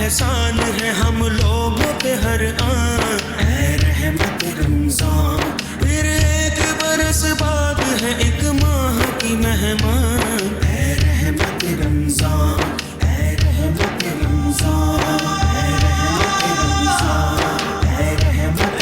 एहसान है हम लोगों पे हर आन, ऐ रहमत रमजान। फिर एक बरस बाद है एक माह की मेहमान, ऐ रहमत रमजान, ऐ रहमत रमजान, ऐ रहमत रमजान, ऐ रहमत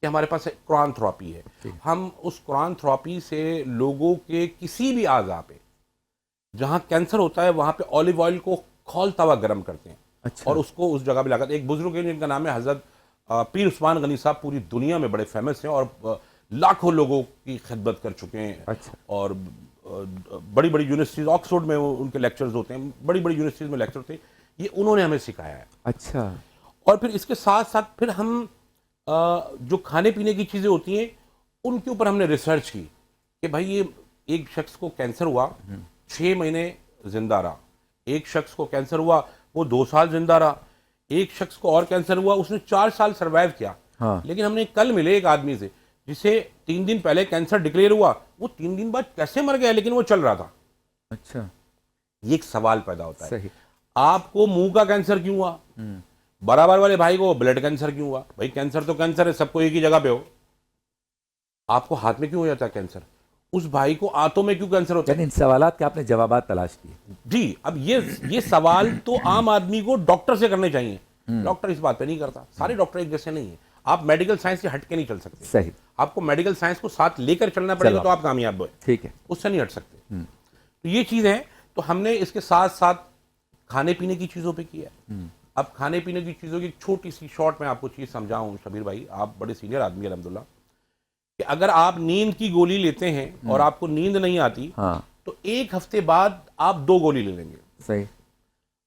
कि हमारे पास कुरान थेरेपी है, हम उस कुरान थेरेपी से लोगों के किसी भी आज़ा पे जहाँ कैंसर होता है वहाँ पे ऑलिव ऑयल को खौल तवा गर्म करते हैं। अच्छा। और उसको उस जगह पे लगाते हैं। एक बुजुर्ग है जिनका नाम है हज़रत पीर उस्मान गनी साहब, पूरी दुनिया में बड़े फेमस हैं और लाखों लोगों की खिदमत कर चुके हैं। अच्छा। और बड़ी बड़ी यूनिवर्सिटीज़, ऑक्सफोर्ड में उनके लेक्चर्स होते हैं, बड़ी बड़ी यूनिवर्सिटीज़ में लेक्चर होते हैं। ये उन्होंने हमें सिखाया है। अच्छा। और फिर इसके साथ साथ फिर हम जो खाने पीने की चीज़ें होती हैं उनके ऊपर हमने रिसर्च की कि भाई ये एक शख्स को कैंसर हुआ 6 महीने जिंदा रहा, एक शख्स को कैंसर हुआ वो 2 साल जिंदा रहा, एक शख्स को और कैंसर हुआ उसने 4 साल सर्वाइव किया। हाँ। लेकिन हमने कल मिले एक आदमी से जिसे 3 दिन पहले कैंसर डिक्लेयर हुआ, वो 3 दिन बाद कैसे मर गया लेकिन वो चल रहा था। अच्छा। ये एक सवाल पैदा होता है, सही। आपको मुंह का कैंसर क्यों हुआ, बराबर वाले भाई को ब्लड कैंसर क्यों हुआ? भाई कैंसर तो कैंसर है, सबको एक ही जगह पे हो। आपको हाथ में क्यों हो जाता है कैंसर, उस भाई को आंतों में क्यों कैंसर होता है? इन सवालात के आपने जवाब तलाश किए। जी, अब ये सवाल तो आम आदमी को डॉक्टर से करने चाहिए। डॉक्टर इस बात पे नहीं करता, सारे डॉक्टर एक जैसे नहीं है। आप मेडिकल साइंस से हट के नहीं चल सकते। सही। आपको मेडिकल साइंस को साथ लेकर चलना पड़ेगा तो आप कामयाब हो। ठीक है, उससे नहीं हट सकते। तो ये चीज है। तो हमने इसके साथ साथ खाने पीने की चीजों पे किया। अब खाने पीने की चीजों की एक छोटी सी शॉर्ट में आपको चीज समझाऊं शबीर भाई, आप बड़े सीनियर आदमी है अल्हम्दुलिल्लाह, कि अगर आप नींद की गोली लेते हैं और आपको नींद नहीं आती, हाँ, तो 1 हफ्ते बाद आप 2 गोली ले लेंगे। सही।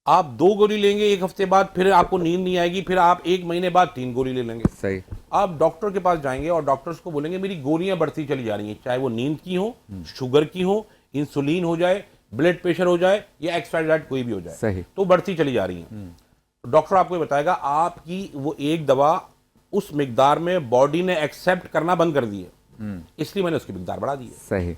आप 2 गोली लेंगे 1 हफ्ते बाद, फिर आपको नींद नहीं आएगी, फिर आप 1 महीने बाद 3 गोली ले लेंगे। सही। आप डॉक्टर के पास जाएंगे और डॉक्टर्स को बोलेंगे मेरी गोलियां बढ़ती चली जा रही हैं, चाहे वो नींद की हो, शुगर की हो, इंसुलिन हो जाए, ब्लड प्रेशर हो जाए या एक्सपायर्ड कोई भी हो जाए, सही, तो बढ़ती चली जा रही हैं। डॉक्टर आपको ये बताएगा आपकी वो एक दवा उस मिकदार में बॉडी ने एक्सेप्ट करना बंद कर दी है, इसलिए मैंने उसकी मिकदार बढ़ा दी है। सही।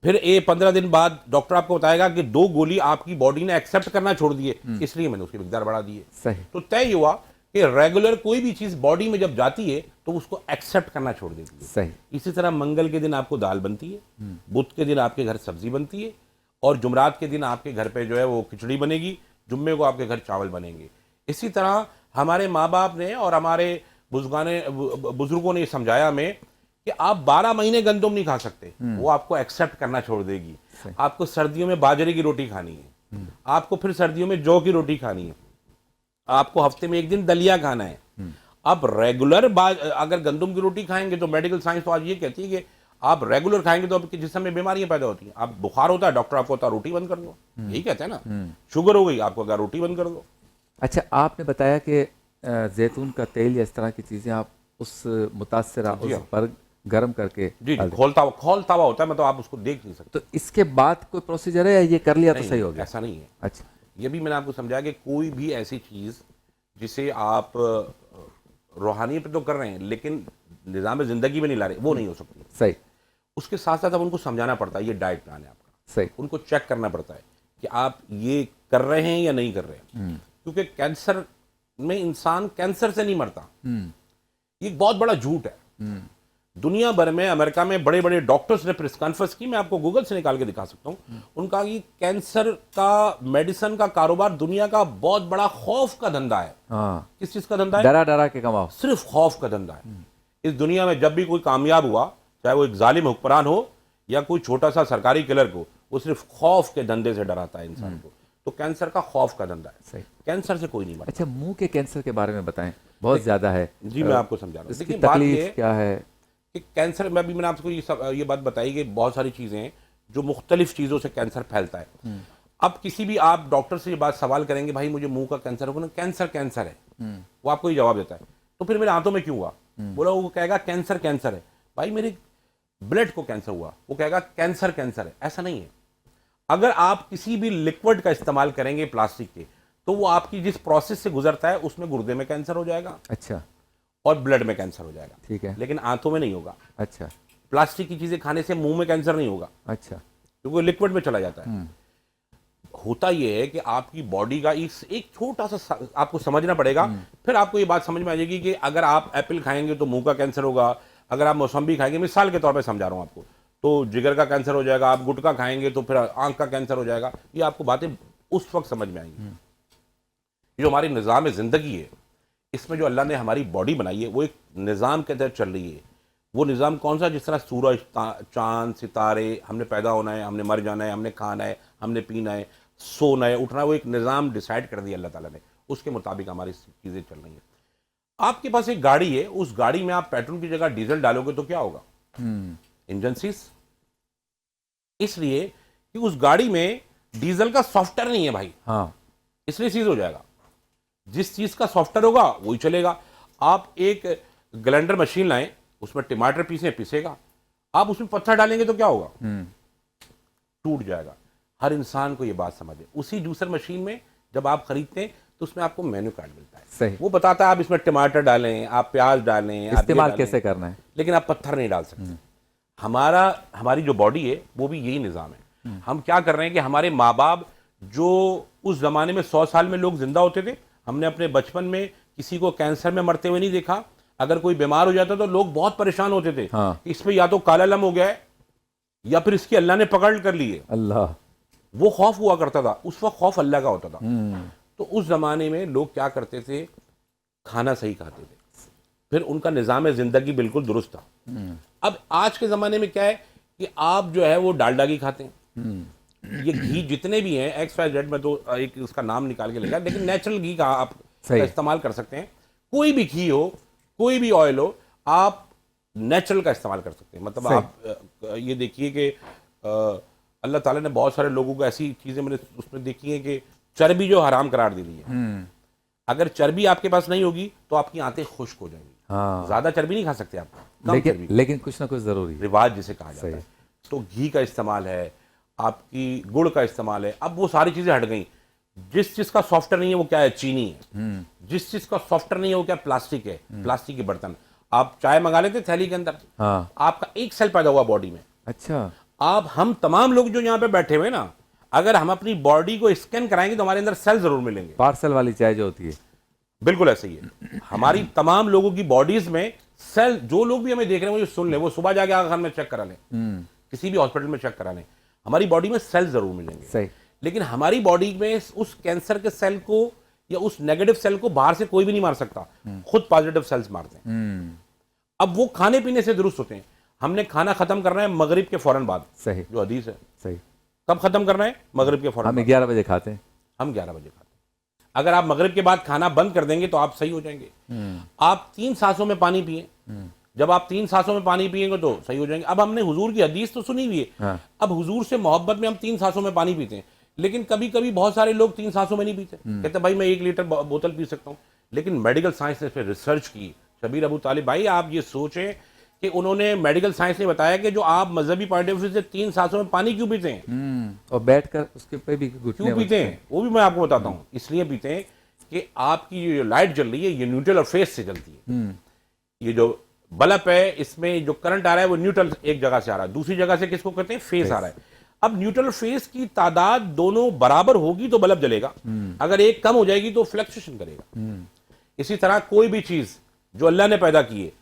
फिर 15 दिन बाद डॉक्टर आपको बताएगा कि 2 गोली आपकी बॉडी ने एक्सेप्ट करना छोड़ दी है, इसलिए मैंने उसकी मिकदार बढ़ा दी है। सही। तो तय हुआ कि रेगुलर कोई भी चीज बॉडी में जब जाती है तो उसको एक्सेप्ट करना छोड़ देती है। सही। इसी तरह मंगल के दिन आपको दाल बनती है, बुध के दिन आपके घर सब्जी बनती है, और जुमरात के दिन आपके घर पे जो है वो खिचड़ी बनेगी, जुम्मे को आपके घर चावल बनेंगे। इसी तरह हमारे माँ बाप ने और हमारे बुजुर्गों ने ये समझाया हमें कि आप 12 महीने गंदम नहीं खा सकते, वो आपको एक्सेप्ट करना छोड़ देगी। आपको सर्दियों में बाजरे की रोटी खानी है, आपको फिर सर्दियों में जौ की रोटी खानी है, आपको हफ्ते में एक दिन दलिया खाना है। आप रेगुलर अगर गंदम की रोटी खाएंगे तो मेडिकल साइंस तो आज ये कहती है कि आप रेगुलर खाएंगे तो आपके जिस्म में बीमारियां पैदा होती हैं। आप बुखार होता है, डॉक्टर आपको होता है रोटी बंद कर दो, यही कहते हैं ना। शुगर हो गई, आपको अगर रोटी बंद कर दो। अच्छा, आपने बताया कि जैतून का तेल या इस तरह की चीज़ें आप उस मुतासरा उस पर गर्म करके जी खोल तावा होता है, मतलब आप उसको देख नहीं सकते। तो इसके बाद कोई प्रोसीजर है या ये कर लिया तो सही हो गया? ऐसा नहीं है। अच्छा, ये भी मैंने आपको समझाया कि कोई भी ऐसी चीज़ जिसे आप रूहानी पे तो कर रहे हैं लेकिन निज़ाम ज़िंदगी में नहीं ला रहे, वो नहीं हो सकती। सही। उसके साथ साथ अब उनको समझाना पड़ता है, ये डाइट प्लान है आपका। सही। उनको चेक करना पड़ता है कि आप ये कर रहे हैं या नहीं कर रहे हैं, क्योंकि कैंसर में इंसान कैंसर से नहीं मरता। ये एक बहुत बड़ा झूठ है। दुनिया भर में, अमेरिका में बड़े बड़े डॉक्टर्स ने प्रेस कॉन्फ्रेंस की, मैं आपको गूगल से निकाल के दिखा सकता हूँ। उनका ये कैंसर का मेडिसिन का कारोबार दुनिया का बहुत बड़ा खौफ का धंधा है। हाँ, किस चीज का धंधा है? डरा डरा के कमाओ। सिर्फ खौफ का धंधा है। इस दुनिया में जब भी कोई कामयाब हुआ, चाहे वो एक जालिम हुक्मरान हो या कोई छोटा सा सरकारी किलर को, वो सिर्फ खौफ के धंधे से डराता है इंसान को। तो कैंसर का खौफ का धंधा है। सही। कैंसर से कोई नहीं मरता। अच्छा, मुंह के कैंसर के बारे में बताएं, बहुत ज्यादा है। जी मैं आपको समझा रहा हूँ। इसकी देखिए बात ये तकलीफ क्या है कि कैंसर में, अभी मैंने आपको ये बात बताई कि बहुत सारी चीजें हैं जो मुख्तलिफ चीजों से कैंसर फैलता है। अब किसी भी आप डॉक्टर से ये बात सवाल करेंगे, भाई मुझे मुंह का कैंसर होगा ना, कैंसर है, वो आपको ये जवाब देता है। तो फिर मेरे हाथों में क्यों हुआ? बोला वो कहेगा कैंसर है। भाई मेरे ब्लड को कैंसर हुआ, वो कहेगा कैंसर है। ऐसा नहीं है। अगर आप किसी भी लिक्विड का इस्तेमाल करेंगे प्लास्टिक के, तो वो आपकी जिस प्रोसेस से गुजरता है उसमें गुर्दे में कैंसर हो जाएगा। अच्छा। और ब्लड में कैंसर हो जाएगा। ठीक है। लेकिन आंतों में नहीं होगा। अच्छा। प्लास्टिक की चीजें खाने से मुंह में कैंसर नहीं होगा। अच्छा। क्योंकि लिक्विड में चला जाता है। होता यह है कि आपकी बॉडी का एक छोटा सा आपको समझना पड़ेगा, फिर आपको ये बात समझ में आ जाएगी कि अगर आप एप्पल खाएंगे तो मुंह का कैंसर होगा, अगर आप मौसम्बी खाएंगे, मिसाल के तौर पे समझा रहा हूं आपको, तो जिगर का कैंसर हो जाएगा, आप गुटखा खाएंगे तो फिर आंख का कैंसर हो जाएगा। ये आपको बातें उस वक्त समझ में आएंगी। जो हमारी निज़ाम ज़िंदगी है, इसमें जो अल्लाह ने हमारी बॉडी बनाई है, वो एक निज़ाम के तहत चल रही है। वो निज़ाम कौन सा? जिस तरह सूरज, चांद, सितारे, हमने पैदा होना है, हमने मर जाना है, हमने खाना है, हमने पीना है, सोना है, उठना है, वो एक निज़ाम डिसाइड कर दिया अल्लाह ताला ने। उसके मुताबिक हमारी चीज़ें चल रही हैं। आपके पास एक गाड़ी है, उस गाड़ी में आप पेट्रोल की जगह डीजल डालोगे तो क्या होगा? Engine seize. इसलिए कि उस गाड़ी में डीजल का सॉफ्टवेयर नहीं है भाई। हाँ, इसलिए सीज हो जाएगा। जिस चीज का सॉफ्टवेयर होगा वही चलेगा। आप एक ग्राइंडर मशीन लाएं, उसमें टमाटर पीसेगा, आप उसमें पत्थर डालेंगे तो क्या होगा? टूट जाएगा। हर इंसान को ये बात समझे। उसी जूसर मशीन में जब आप खरीदते हैं तो उसमें आपको मेन्यू कार्ड मिलता है। सही। वो बताता है आप इसमें टमाटर डालें, आप प्याज डालें, आप इस्तेमाल ये कैसे डालें, करना है, लेकिन आप पत्थर नहीं डाल सकते। हमारी जो बॉडी है वो भी यही निज़ाम है। हम क्या कर रहे हैं कि हमारे माँ बाप जो उस जमाने में 100 साल में लोग जिंदा होते थे, हमने अपने बचपन में किसी को कैंसर में मरते हुए नहीं देखा। अगर कोई बीमार हो जाता तो लोग बहुत परेशान होते थे। हाँ। इसमें या तो काला लम हो गया है या फिर इसकी अल्लाह ने पकड़ कर ली है। अल्लाह। वो खौफ हुआ करता था। उस वक्त खौफ अल्लाह का होता था। तो उस जमाने में लोग क्या करते थे? खाना सही खाते थे, फिर उनका निज़ाम ज़िंदगी बिल्कुल दुरुस्त था। अब आज के ज़माने में क्या है कि आप जो है वो डालडा घी खाते हैं। ये घी जितने भी हैं, XYZ में तो एक उसका नाम निकाल के लेगा, लेकिन नेचुरल घी का आप इस्तेमाल कर सकते हैं। कोई भी घी हो, कोई भी ऑयल हो, आप नेचुरल का इस्तेमाल कर सकते हैं। मतलब आप ये देखिए कि अल्लाह ताला ने बहुत सारे लोगों को ऐसी चीज़ें मैंने उसमें देखी है कि चर्बी जो हराम करार दी गई है। अगर चर्बी आपके पास नहीं होगी तो आपकी आंतें खुश्क हो जाएंगी। हाँ। ज्यादा चर्बी नहीं खा सकते आप, कम चर्बी। लेकिन कुछ ना कुछ जरूरी रिवाज जिसे कहा जाता है। तो घी का इस्तेमाल है, आपकी गुड़ का इस्तेमाल है। अब वो सारी चीजें हट गई। जिस चीज का सॉफ्टवेयर नहीं है वो क्या है? चीनी है। जिस चीज का सॉफ्टवेयर नहीं है वो क्या? प्लास्टिक है। प्लास्टिक के बर्तन। आप चाय मंगा लेते थैली के अंदर, हाँ। आपका एक सेल पैदा हुआ बॉडी में। अच्छा। हम तमाम लोग जो यहाँ पे बैठे हुए ना, अगर हम अपनी बॉडी को स्कैन कराएंगे तो हमारे अंदर सेल जरूर मिलेंगे। पार्सल वाली चाय जो होती है, बिल्कुल ऐसे ही है। हमारी तमाम लोगों की बॉडीज में सेल, जो लोग भी हमें देख रहे हैं वो सुन लें, वो सुबह जाके आगे में चेक करा लें, किसी भी हॉस्पिटल में चेक करा लें, हमारी बॉडी में सेल जरूर मिलेंगे। सही। लेकिन हमारी बॉडी में उस कैंसर के सेल को या उस नेगेटिव सेल को बाहर से कोई भी नहीं मार सकता, खुद पॉजिटिव सेल्स मारते हैं। अब वो खाने पीने से दुरुस्त होते हैं। हमने खाना खत्म करना है मगरिब के फौरन बाद, सही, जो हदीस है। सही। कब खत्म करना है? मगरिब के फौरन हम बाद। 11 बजे खाते हैं। हम 11 बजे खाते हैं। अगर आप मगरिब के बाद खाना बंद कर देंगे तो आप सही हो जाएंगे। आप 3 सांसों में पानी पिए। जब आप 3 सांसों में पानी पिएंगे तो सही हो जाएंगे। अब हमने हुजूर की हदीस तो सुनी हुई है। हाँ। अब हुजूर से मोहब्बत में हम 3 सांसों में पानी पीते हैं, लेकिन कभी कभी बहुत सारे लोग 3 सांसों में नहीं पीते, कहते भाई मैं 1 लीटर बोतल पी सकता हूँ। लेकिन मेडिकल साइंस ने इस पर रिसर्च की। शबीर अबू तालिब भाई, आप ये सोचें कि उन्होंने मेडिकल साइंस ने बताया कि जो आप मजहबी पॉइंट ऑफ व्यू से 3 सांसों में पानी क्यों पीते हैं, और बैठकर उसके पे भी घुटने क्यों पीते हैं, वो भी मैं आपको बताता हूँ। इसलिए पीते हैं कि आपकी जो लाइट जल रही है ये न्यूट्रल और फेस से जलती है। ये जो बल्ब है इसमें जो करंट आ रहा है वो न्यूट्रल एक जगह से आ रहा है, दूसरी जगह से किसको कहते हैं? फेस आ रहा है। अब न्यूट्रल फेस की तादाद दोनों बराबर होगी तो बल्ब जलेगा, अगर एक कम हो जाएगी तो फ्लक्चुएशन करेगा। इसी तरह कोई भी चीज जो अल्लाह ने पैदा की है,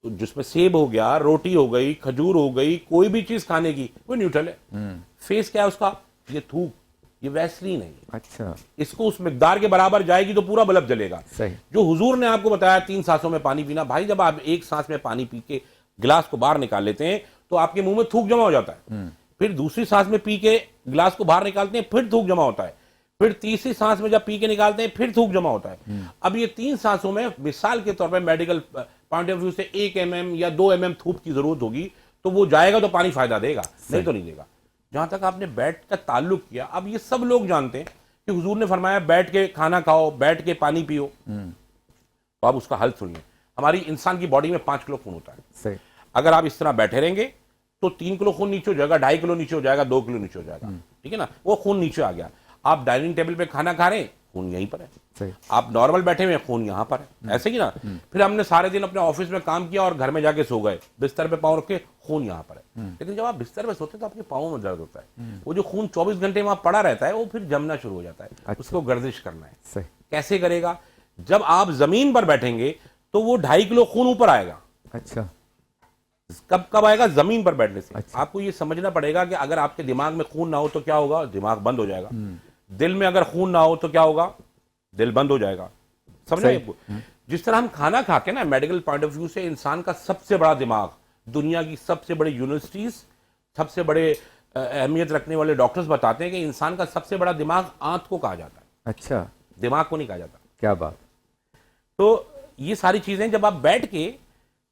तो जिसमें सेब हो गया, रोटी हो गई, खजूर हो गई, कोई भी चीज खाने की, वो न्यूट्रल है। फेस क्या है उसका? ये थूक, ये वैसलीन है। अच्छा, इसको उस मिकदार के बराबर जाएगी तो पूरा बल्ब जलेगा। सही। जो हुजूर ने आपको बताया 3 सांसों में पानी पीना, भाई जब आप 1 सांस में पानी पी के गिलास को बाहर निकाल लेते हैं तो आपके मुंह में थूक जमा हो जाता है। फिर दूसरी सांस में पी के गिलास को बाहर निकालते हैं, फिर थूक जमा होता है। फिर तीसरी सांस में जब पी के निकालते हैं फिर थूक जमा होता है। अब ये 3 सांसों में मिसाल के तौर पर मेडिकल पॉइंट ऑफ व्यू से 1 mm या 2 mm थूक की जरूरत होगी तो वो जाएगा तो पानी फायदा देगा, नहीं तो नहीं देगा। जहां तक आपने बैठ का ताल्लुक किया, अब ये सब लोग जानते हैं कि हुजूर ने फरमाया बैठ के खाना खाओ, बैठ के पानी पियो। तो आप उसका हल सुनिए। हमारी इंसान की बॉडी में 5 किलो खून होता है। सही। अगर आप इस तरह बैठे रहेंगे तो 3 किलो खून नीचे हो जाएगा, 2.5 किलो नीचे हो जाएगा, 2 किलो नीचे हो जाएगा, ठीक है ना? वो खून नीचे आ गया। आप डाइनिंग टेबल पे खाना खा रहे हैं, खून यहीं पर है। सही। आप नॉर्मल बैठे हुए हैं, खून यहां पर है, ऐसे ही ना। फिर हमने सारे दिन अपने ऑफिस में काम किया और घर में जाके सो गए, बिस्तर पे पाँव रखे, खून यहां पर है। लेकिन जब आप बिस्तर पे सोते हैं तो आपके पाँव में दर्द होता है। वो जो खून 24 घंटे वहां पड़ा रहता है वो फिर जमना शुरू हो जाता है। अच्छा। उसको गर्दिश करना है। सही। कैसे करेगा? जब आप जमीन पर बैठेंगे तो वो 2.5 किलो खून ऊपर आएगा। अच्छा, कब कब आएगा? जमीन पर बैठने से। अच्छा। आपको ये समझना पड़ेगा कि अगर आपके दिमाग में खून ना हो तो क्या होगा? दिमाग बंद हो जाएगा। दिल में अगर खून ना हो तो क्या होगा? दिल बंद हो जाएगा। समझ आपको? जिस तरह हम खाना खाते हैं ना, मेडिकल पॉइंट ऑफ व्यू से इंसान का सबसे बड़ा दिमाग, दुनिया की सबसे बड़ी यूनिवर्सिटीज, सबसे बड़े अहमियत रखने वाले डॉक्टर्स बताते हैं कि इंसान का सबसे बड़ा दिमाग आंत को कहा जाता है। अच्छा, दिमाग को नहीं कहा जाता। क्या बात। तो ये सारी चीजें जब आप बैठ के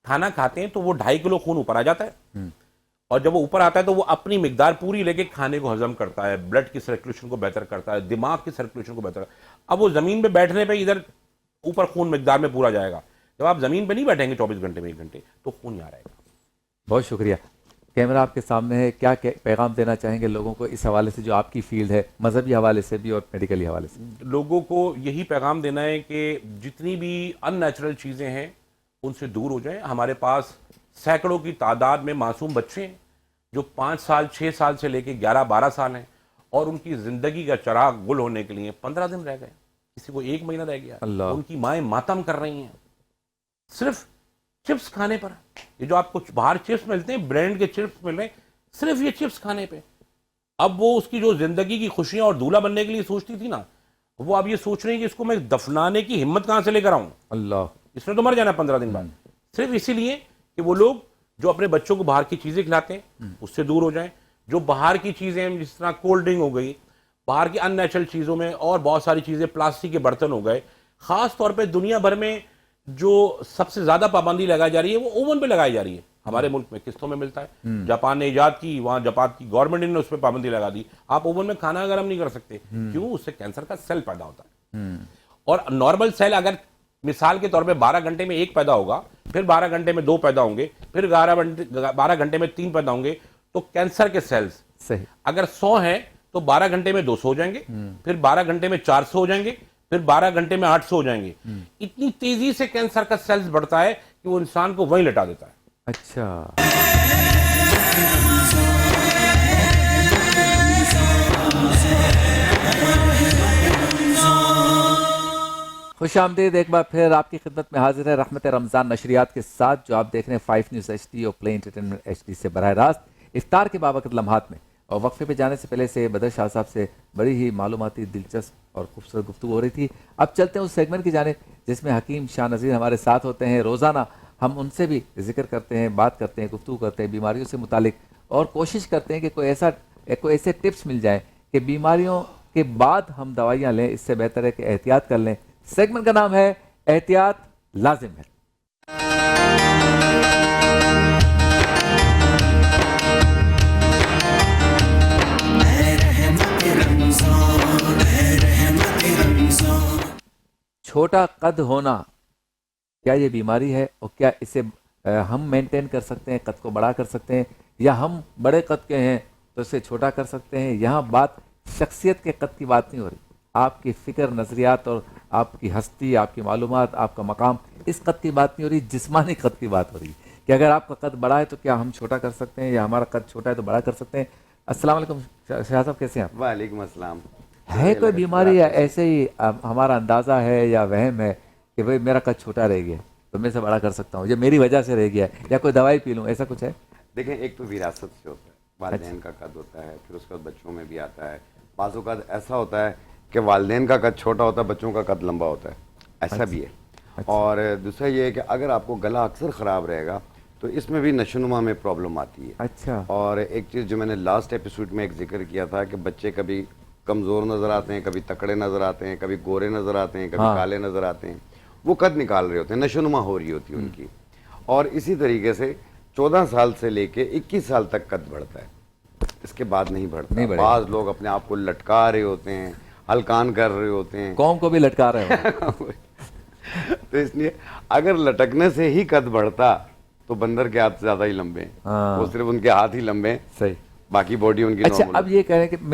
खाना खाते हैं तो वो 2.5 किलो खून ऊपर आ जाता है। और जब वो ऊपर आता है तो वो अपनी मिकदार पूरी लेके खाने को हजम करता है, ब्लड की सर्कुलेशन को बेहतर करता है, दिमाग की सर्कुलेशन को बेहतर। अब वो जमीन पे बैठने पे इधर ऊपर खून मिकदार में पूरा जाएगा। जब आप जमीन पे नहीं बैठेंगे 24 घंटे में 1 घंटे तो खून यहाँ रहेगा। बहुत शुक्रिया। कैमरा आपके सामने है, क्या पैगाम देना चाहेंगे लोगों को इस हवाले से, जो आपकी फील्ड है, मजहबी हवाले से भी और मेडिकली हवाले से? लोगों को यही पैगाम देना है कि जितनी भी अननेचुरल चीज़ें हैं उनसे दूर हो जाएं। हमारे पास सैकड़ों की तादाद में मासूम बच्चे हैं जो 5 साल 6 साल से लेके 11-12 साल हैं और उनकी ज़िंदगी का चिराग गुल होने के लिए 15 दिन रह गए, किसी को 1 महीना रह गया। अल्लाह। उनकी माएँ मातम कर रही हैं सिर्फ चिप्स खाने पर। ये जो आपको बाहर चिप्स मिलते हैं, ब्रांड के चिप्स मिल रहे हैं, सिर्फ ये चिप्स खाने पे। अब वो उसकी जो जिंदगी की खुशियां और दूल्हा बनने के लिए सोचती थी ना, वो अब ये सोच रही है कि इसको मैं दफनाने की हिम्मत कहां से लेकर आऊं। अल्लाह। इसने तो मर जाना 15 दिन बाद। सिर्फ इसीलिए कि वो लोग जो अपने बच्चों को बाहर की चीजें खिलाते हैं उससे दूर हो जाएं। जो बाहर की चीजें जिस तरह कोल्ड ड्रिंक हो गई, बाहर की अननेचुरल चीजों में और बहुत सारी चीजें, प्लास्टिक के बर्तन हो गए, खास तौर पे दुनिया भर में जो सबसे ज्यादा पाबंदी लगाई जा रही है वो ओवन पे लगाई जा रही है। हमारे मुल्क में किस्तों में मिलता है, जापान ने इजाद की, वहां जापान की गवर्नमेंट ने उस पर पाबंदी लगा दी। आप ओवन में खाना गर्म नहीं कर सकते। क्यों? उससे कैंसर का सेल पैदा होता है। और नॉर्मल सेल अगर मिसाल के तौर पे 12 घंटे में 1 पैदा होगा, फिर 12 घंटे में 2 पैदा होंगे, फिर 12 घंटे में 3 पैदा होंगे, तो कैंसर के सेल्स सही। अगर 100 हैं तो 12 घंटे में 200 हो जाएंगे, फिर 12 घंटे में 400 हो जाएंगे, फिर 12 घंटे में 800 हो जाएंगे। इतनी तेजी से कैंसर का सेल्स बढ़ता है कि वो इंसान को वहीं लटा देता है। अच्छा, खुश आमदीद एक बार फिर आपकी खिदमत में हाजिर है रहमत रमज़ान नशरियात के साथ, जो आप देख रहे हैं 5 न्यूज़ HD और प्ले एंटरटेनमेंट HD से बराह रास्त इफ्तार के बावकत लम्हात में। और वक्फे पे जाने से पहले से बदर शाह साहब से बड़ी ही मालूमाती, दिलचस्प और खूबसूरत गुफ्तगू हो रही थी। अब चलते हैं उस सेगमेंट की जानिब जिसमें हकीम शाह नज़ीर हमारे साथ होते हैं। रोज़ाना हम उनसे भी जिक्र करते हैं, बात करते हैं, गुफ्तगू करते हैं बीमारियों से मुतालिक, और कोशिश करते हैं कि कोई ऐसे टिप्स मिल जाएँ कि बीमारियों के बाद हम दवाइयाँ लें, इससे बेहतर है कि एहतियात कर लें। सेगमेंट का नाम है एहतियात लाजिम है। छोटा कद होना क्या ये बीमारी है, और क्या इसे हम मेंटेन कर सकते हैं, कद को बड़ा कर सकते हैं, या हम बड़े कद के हैं तो इसे छोटा कर सकते हैं? यहाँ बात शख्सियत के कद की बात नहीं हो रही, आपकी फ़िक्र, नज़रियात और आपकी हस्ती, आपकी मालूमात, आपका मकाम, इस कद की बात नहीं हो रही, जिस्मानी कद की बात हो रही है कि अगर आपका कद बड़ा है तो क्या हम छोटा कर सकते हैं, या हमारा कद छोटा है तो बड़ा कर सकते हैं। अस्सलाम वालेकुम शाह साहब, कैसे हैं आप? वालेकुम अस्सलाम। है कोई बीमारी या ऐसे ही हमारा अंदाज़ा है या वहम है कि भाई मेरा कद छोटा रह गया तो मैं इसे बड़ा कर सकता हूँ, ये मेरी वजह से रह गया है, या कोई दवाई पी लूँ, ऐसा कुछ है? देखें, एक तो विरासत से होता है, वालिदैन का कद होता है, फिर उसके बाद बच्चों में भी आता है। बाज़ औक़ात ऐसा होता है कि वालिदैन का कद छोटा होता है, बच्चों का कद लंबा होता है, ऐसा भी है। और दूसरा ये है कि अगर आपको गला अक्सर ख़राब रहेगा तो इसमें भी नशोनुमा में प्रॉब्लम आती है। अच्छा। और एक चीज़ जो मैंने लास्ट एपिसोड में एक जिक्र किया था कि बच्चे कभी कमज़ोर नज़र आते हैं, कभी तकड़े नज़र आते हैं, कभी गोरे नज़र आते हैं, कभी काले नज़र आते हैं, वो कद निकाल रहे होते हैं, नशोनुमा हो रही होती है उनकी। और इसी तरीके से 14 साल से लेके 21 साल तक कद बढ़ता है, इसके बाद नहीं बढ़ता। बाज़ लोग अपने आप को लटका रहे होते हैं, हलकान कर रहे होते हैं, कौम को भी लटका रहे हैं। तो इसलिए अगर लटकने से ही कद बढ़ता तो बंदर के हाथ ज़्यादा ही लंबे हैं, वो सिर्फ उनके हाथ ही लंबे हैं, सही, बाकी बॉडी उनकी अच्छा। नॉर्मल। अब ये कह रहे हैं कि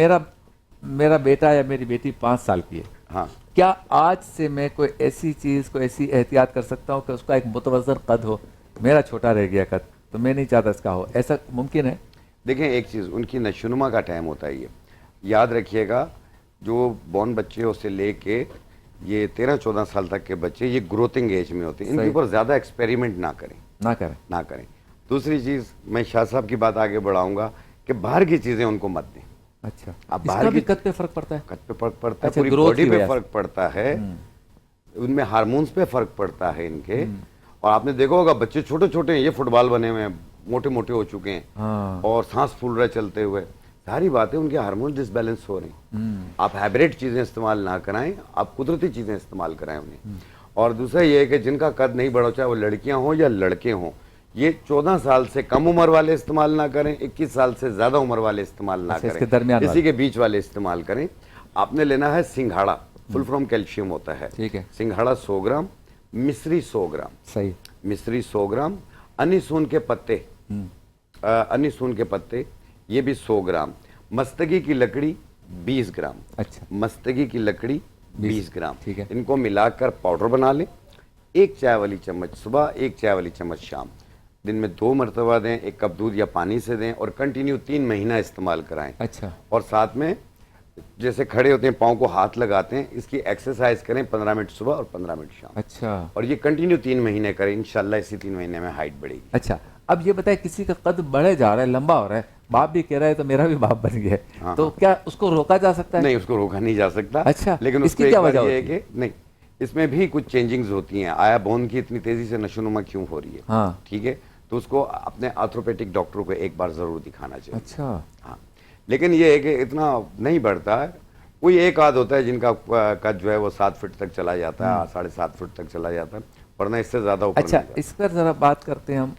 मेरा बेटा या मेरी बेटी 5 साल की है, हाँ, क्या आज से मैं कोई ऐसी चीज़, कोई ऐसी एहतियात कर सकता हूँ कि उसका एक मुतवज़्ज़न कद हो? मेरा छोटा रह गया कद तो मैं नहीं चाहता इसका हो, ऐसा मुमकिन है? देखें, एक चीज़, उनकी नशोनुमा का टाइम होता है, ये याद रखिएगा। जो बॉर्न बच्चे उससे लेके ये 13-14 साल तक के बच्चे, ये ग्रोथिंग एज में होते हैं, इनके ऊपर ज़्यादा एक्सपेरिमेंट ना करें। दूसरी चीज़, मैं शाह साहब की बात आगे बढ़ाऊंगा कि बाहर की चीज़ें उनको मत दें। अच्छा, आप इसका बाहर भी की कद पे फर्क पड़ता है? कद पे फर्क पड़ता है, अच्छा, पूरी ग्रोथ बॉडी की पे वजह से। फर्क पड़ता है, उनमें हार्मोन्स पे फर्क पड़ता है इनके। और आपने देखा होगा बच्चे छोटे छोटे हैं, ये फुटबॉल बने हुए हैं, मोटे मोटे हो चुके हैं, और सांस फूल रहे चलते हुए, सारी बातें उनके हार्मोन डिसबैलेंस हो रही हैं। आप हाइब्रिड चीज़ें इस्तेमाल ना कराएं, आप कुदरती चीज़ें इस्तेमाल कराएं उन्हें। और दूसरा ये है कि जिनका कद नहीं बढ़ा, चाहे वो लड़कियां हों या लड़के हों, ये 14 साल से कम उम्र वाले इस्तेमाल ना करें, 21 साल से ज़्यादा उम्र वाले इस्तेमाल ना इसके करें, दरमियान इसी के बीच वाले इस्तेमाल करें। आपने लेना है सिंघाड़ा, फुल फ्रॉम कैल्शियम होता है, ठीक है। सिंघाड़ा 100 ग्राम, मिश्री 100 ग्राम, सही, मिश्री 100 ग्राम, अनीसून के पत्ते, अनीसून के पत्ते ये भी 100 ग्राम, मस्तगी की लकड़ी 20 ग्राम। अच्छा, मस्तगी की लकड़ी 20 ग्राम, ठीक है। इनको मिलाकर पाउडर बना लें। 1 चाय वाली चम्मच सुबह, 1 चाय वाली चम्मच शाम, दिन में 2 मरतबा दें, 1 कप दूध या पानी से दें, और कंटिन्यू 3 महीना इस्तेमाल कराएं। अच्छा, और साथ में जैसे खड़े होते हैं, पाँव को हाथ लगाते हैं, इसकी एक्सरसाइज करें 15 मिनट सुबह और 15 मिनट शाम। अच्छा, और ये कंटिन्यू 3 महीने करें, इंशाल्लाह इसी 3 महीने में हाइट बढ़ेगी। अच्छा। अब ये बताए, किसी का कद बढ़े जा रहा है, लंबा हो रहा है, बाप भी कह रहा है तो मेरा भी बाप बन गया है, हाँ, तो क्या उसको रोका जा सकता है? नहीं, उसको रोका नहीं जा सकता। अच्छा, लेकिन इसकी उसको क्या एक बात वजह ये है होती है? कि नहीं, इसमें भी कुछ चेंजिंग्स होती हैं। आया बोन की इतनी तेजी से नशोनुमा क्यों हो रही है, हाँ, ठीक है, तो उसको अपने आर्थोपेडिक डॉक्टर को एक बार जरूर दिखाना चाहिए। अच्छा, हाँ, लेकिन ये है कि इतना नहीं बढ़ता है। कोई एक आध होता है जिनका कद जो है वो 7 फीट तक चला जाता है, 7.5 फीट तक चला जाता है, वरना इससे ज्यादा ऊपर अच्छा। नहीं जाता। इस पर ज़रा बात करते हैं हम,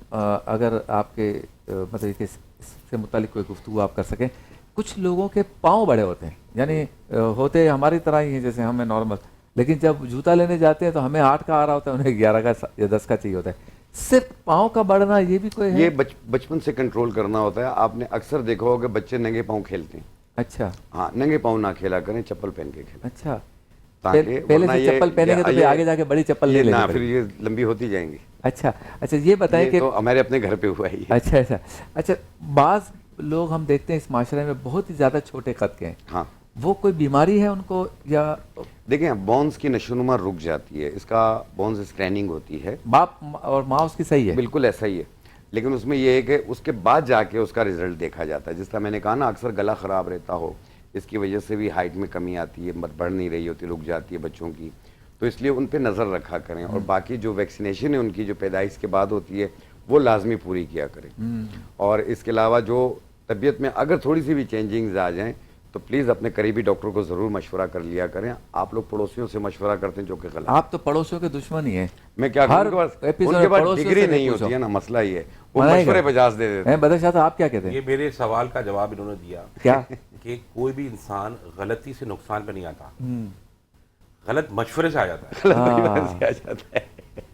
अगर आपके मतलब कि इससे मुतालिक कोई गुफ्तगू आप कर सकें। कुछ लोगों के पाँव बड़े होते हैं, यानी होते हमारी तरह ही हैं जैसे हमें नॉर्मल, लेकिन जब जूता लेने जाते हैं तो हमें 8 का आ रहा होता है, उन्हें 11 का या 10 का चाहिए होता है। सिर्फ पाँव का बढ़ना, ये भी कोई है? ये बचपन से कंट्रोल करना होता है। आपने अक्सर देखा होगा बच्चे नंगे पाँव खेलते हैं। अच्छा, हाँ, नंगे पाँव ना खेला करें, चप्पल पहन के खेलें। अच्छा, ताकि पहले से चप्पल पहनेंगे तो फिर आगे जाके बड़ी चप्पल ले लेंगे, फिर ये लंबी होती जाएंगी। अच्छा, अच्छा, ये बताएं कि तो हमारे अपने घर पे हुआ ही है। अच्छा, अच्छा, अच्छा, बाज़ लोग हम देखते हैं इस माशरे में बहुत ही ज़्यादा छोटे कद के हैं, हाँ, वो कोई बीमारी है उनको, या देखें बोन्स की नशोनुमा रुक जाती है, इसका बोन्स स्क्रैनिंग होती है। बाप और माँ उसकी सही है? बिल्कुल ऐसा ही है। लेकिन उसमें ये है कि उसके बाद जाके उसका रिजल्ट देखा जाता है। जिस तरह मैंने कहा ना, अक्सर गला ख़राब रहता हो, इसकी वजह से भी हाइट में कमी आती है, बढ़ नहीं रही होती, रुक जाती है बच्चों की, तो इसलिए उन पे नज़र रखा करें। और बाकी जो वैक्सीनेशन है उनकी जो पैदाइश के बाद होती है वो लाजमी पूरी किया करें। और इसके अलावा जो तबीयत में अगर थोड़ी सी भी चेंजिंग्स आ जाएं तो प्लीज़ अपने करीबी डॉक्टर को ज़रूर मशवरा कर लिया करें। आप लोग पड़ोसियों से मशवरा करते हैं जो कि गलत। आप तो पड़ोसियों के दुश्मन ही हैं। मैं क्या हर करूं, एपिसोड उनके पास पड़ोसियों डिग्री से नहीं पूछो। होती है ना, मसला ये है, वो मनाएगा। मशवरे बजाज दे देते हैं। बदर शाह साहब आप क्या कहते हैं? ये मेरे सवाल का जवाब इन्होंने दिया क्या? कि कोई भी इंसान गलती से नुकसान पे नहीं आता, गलत मशवरे से आ जाता है। आ जाता है।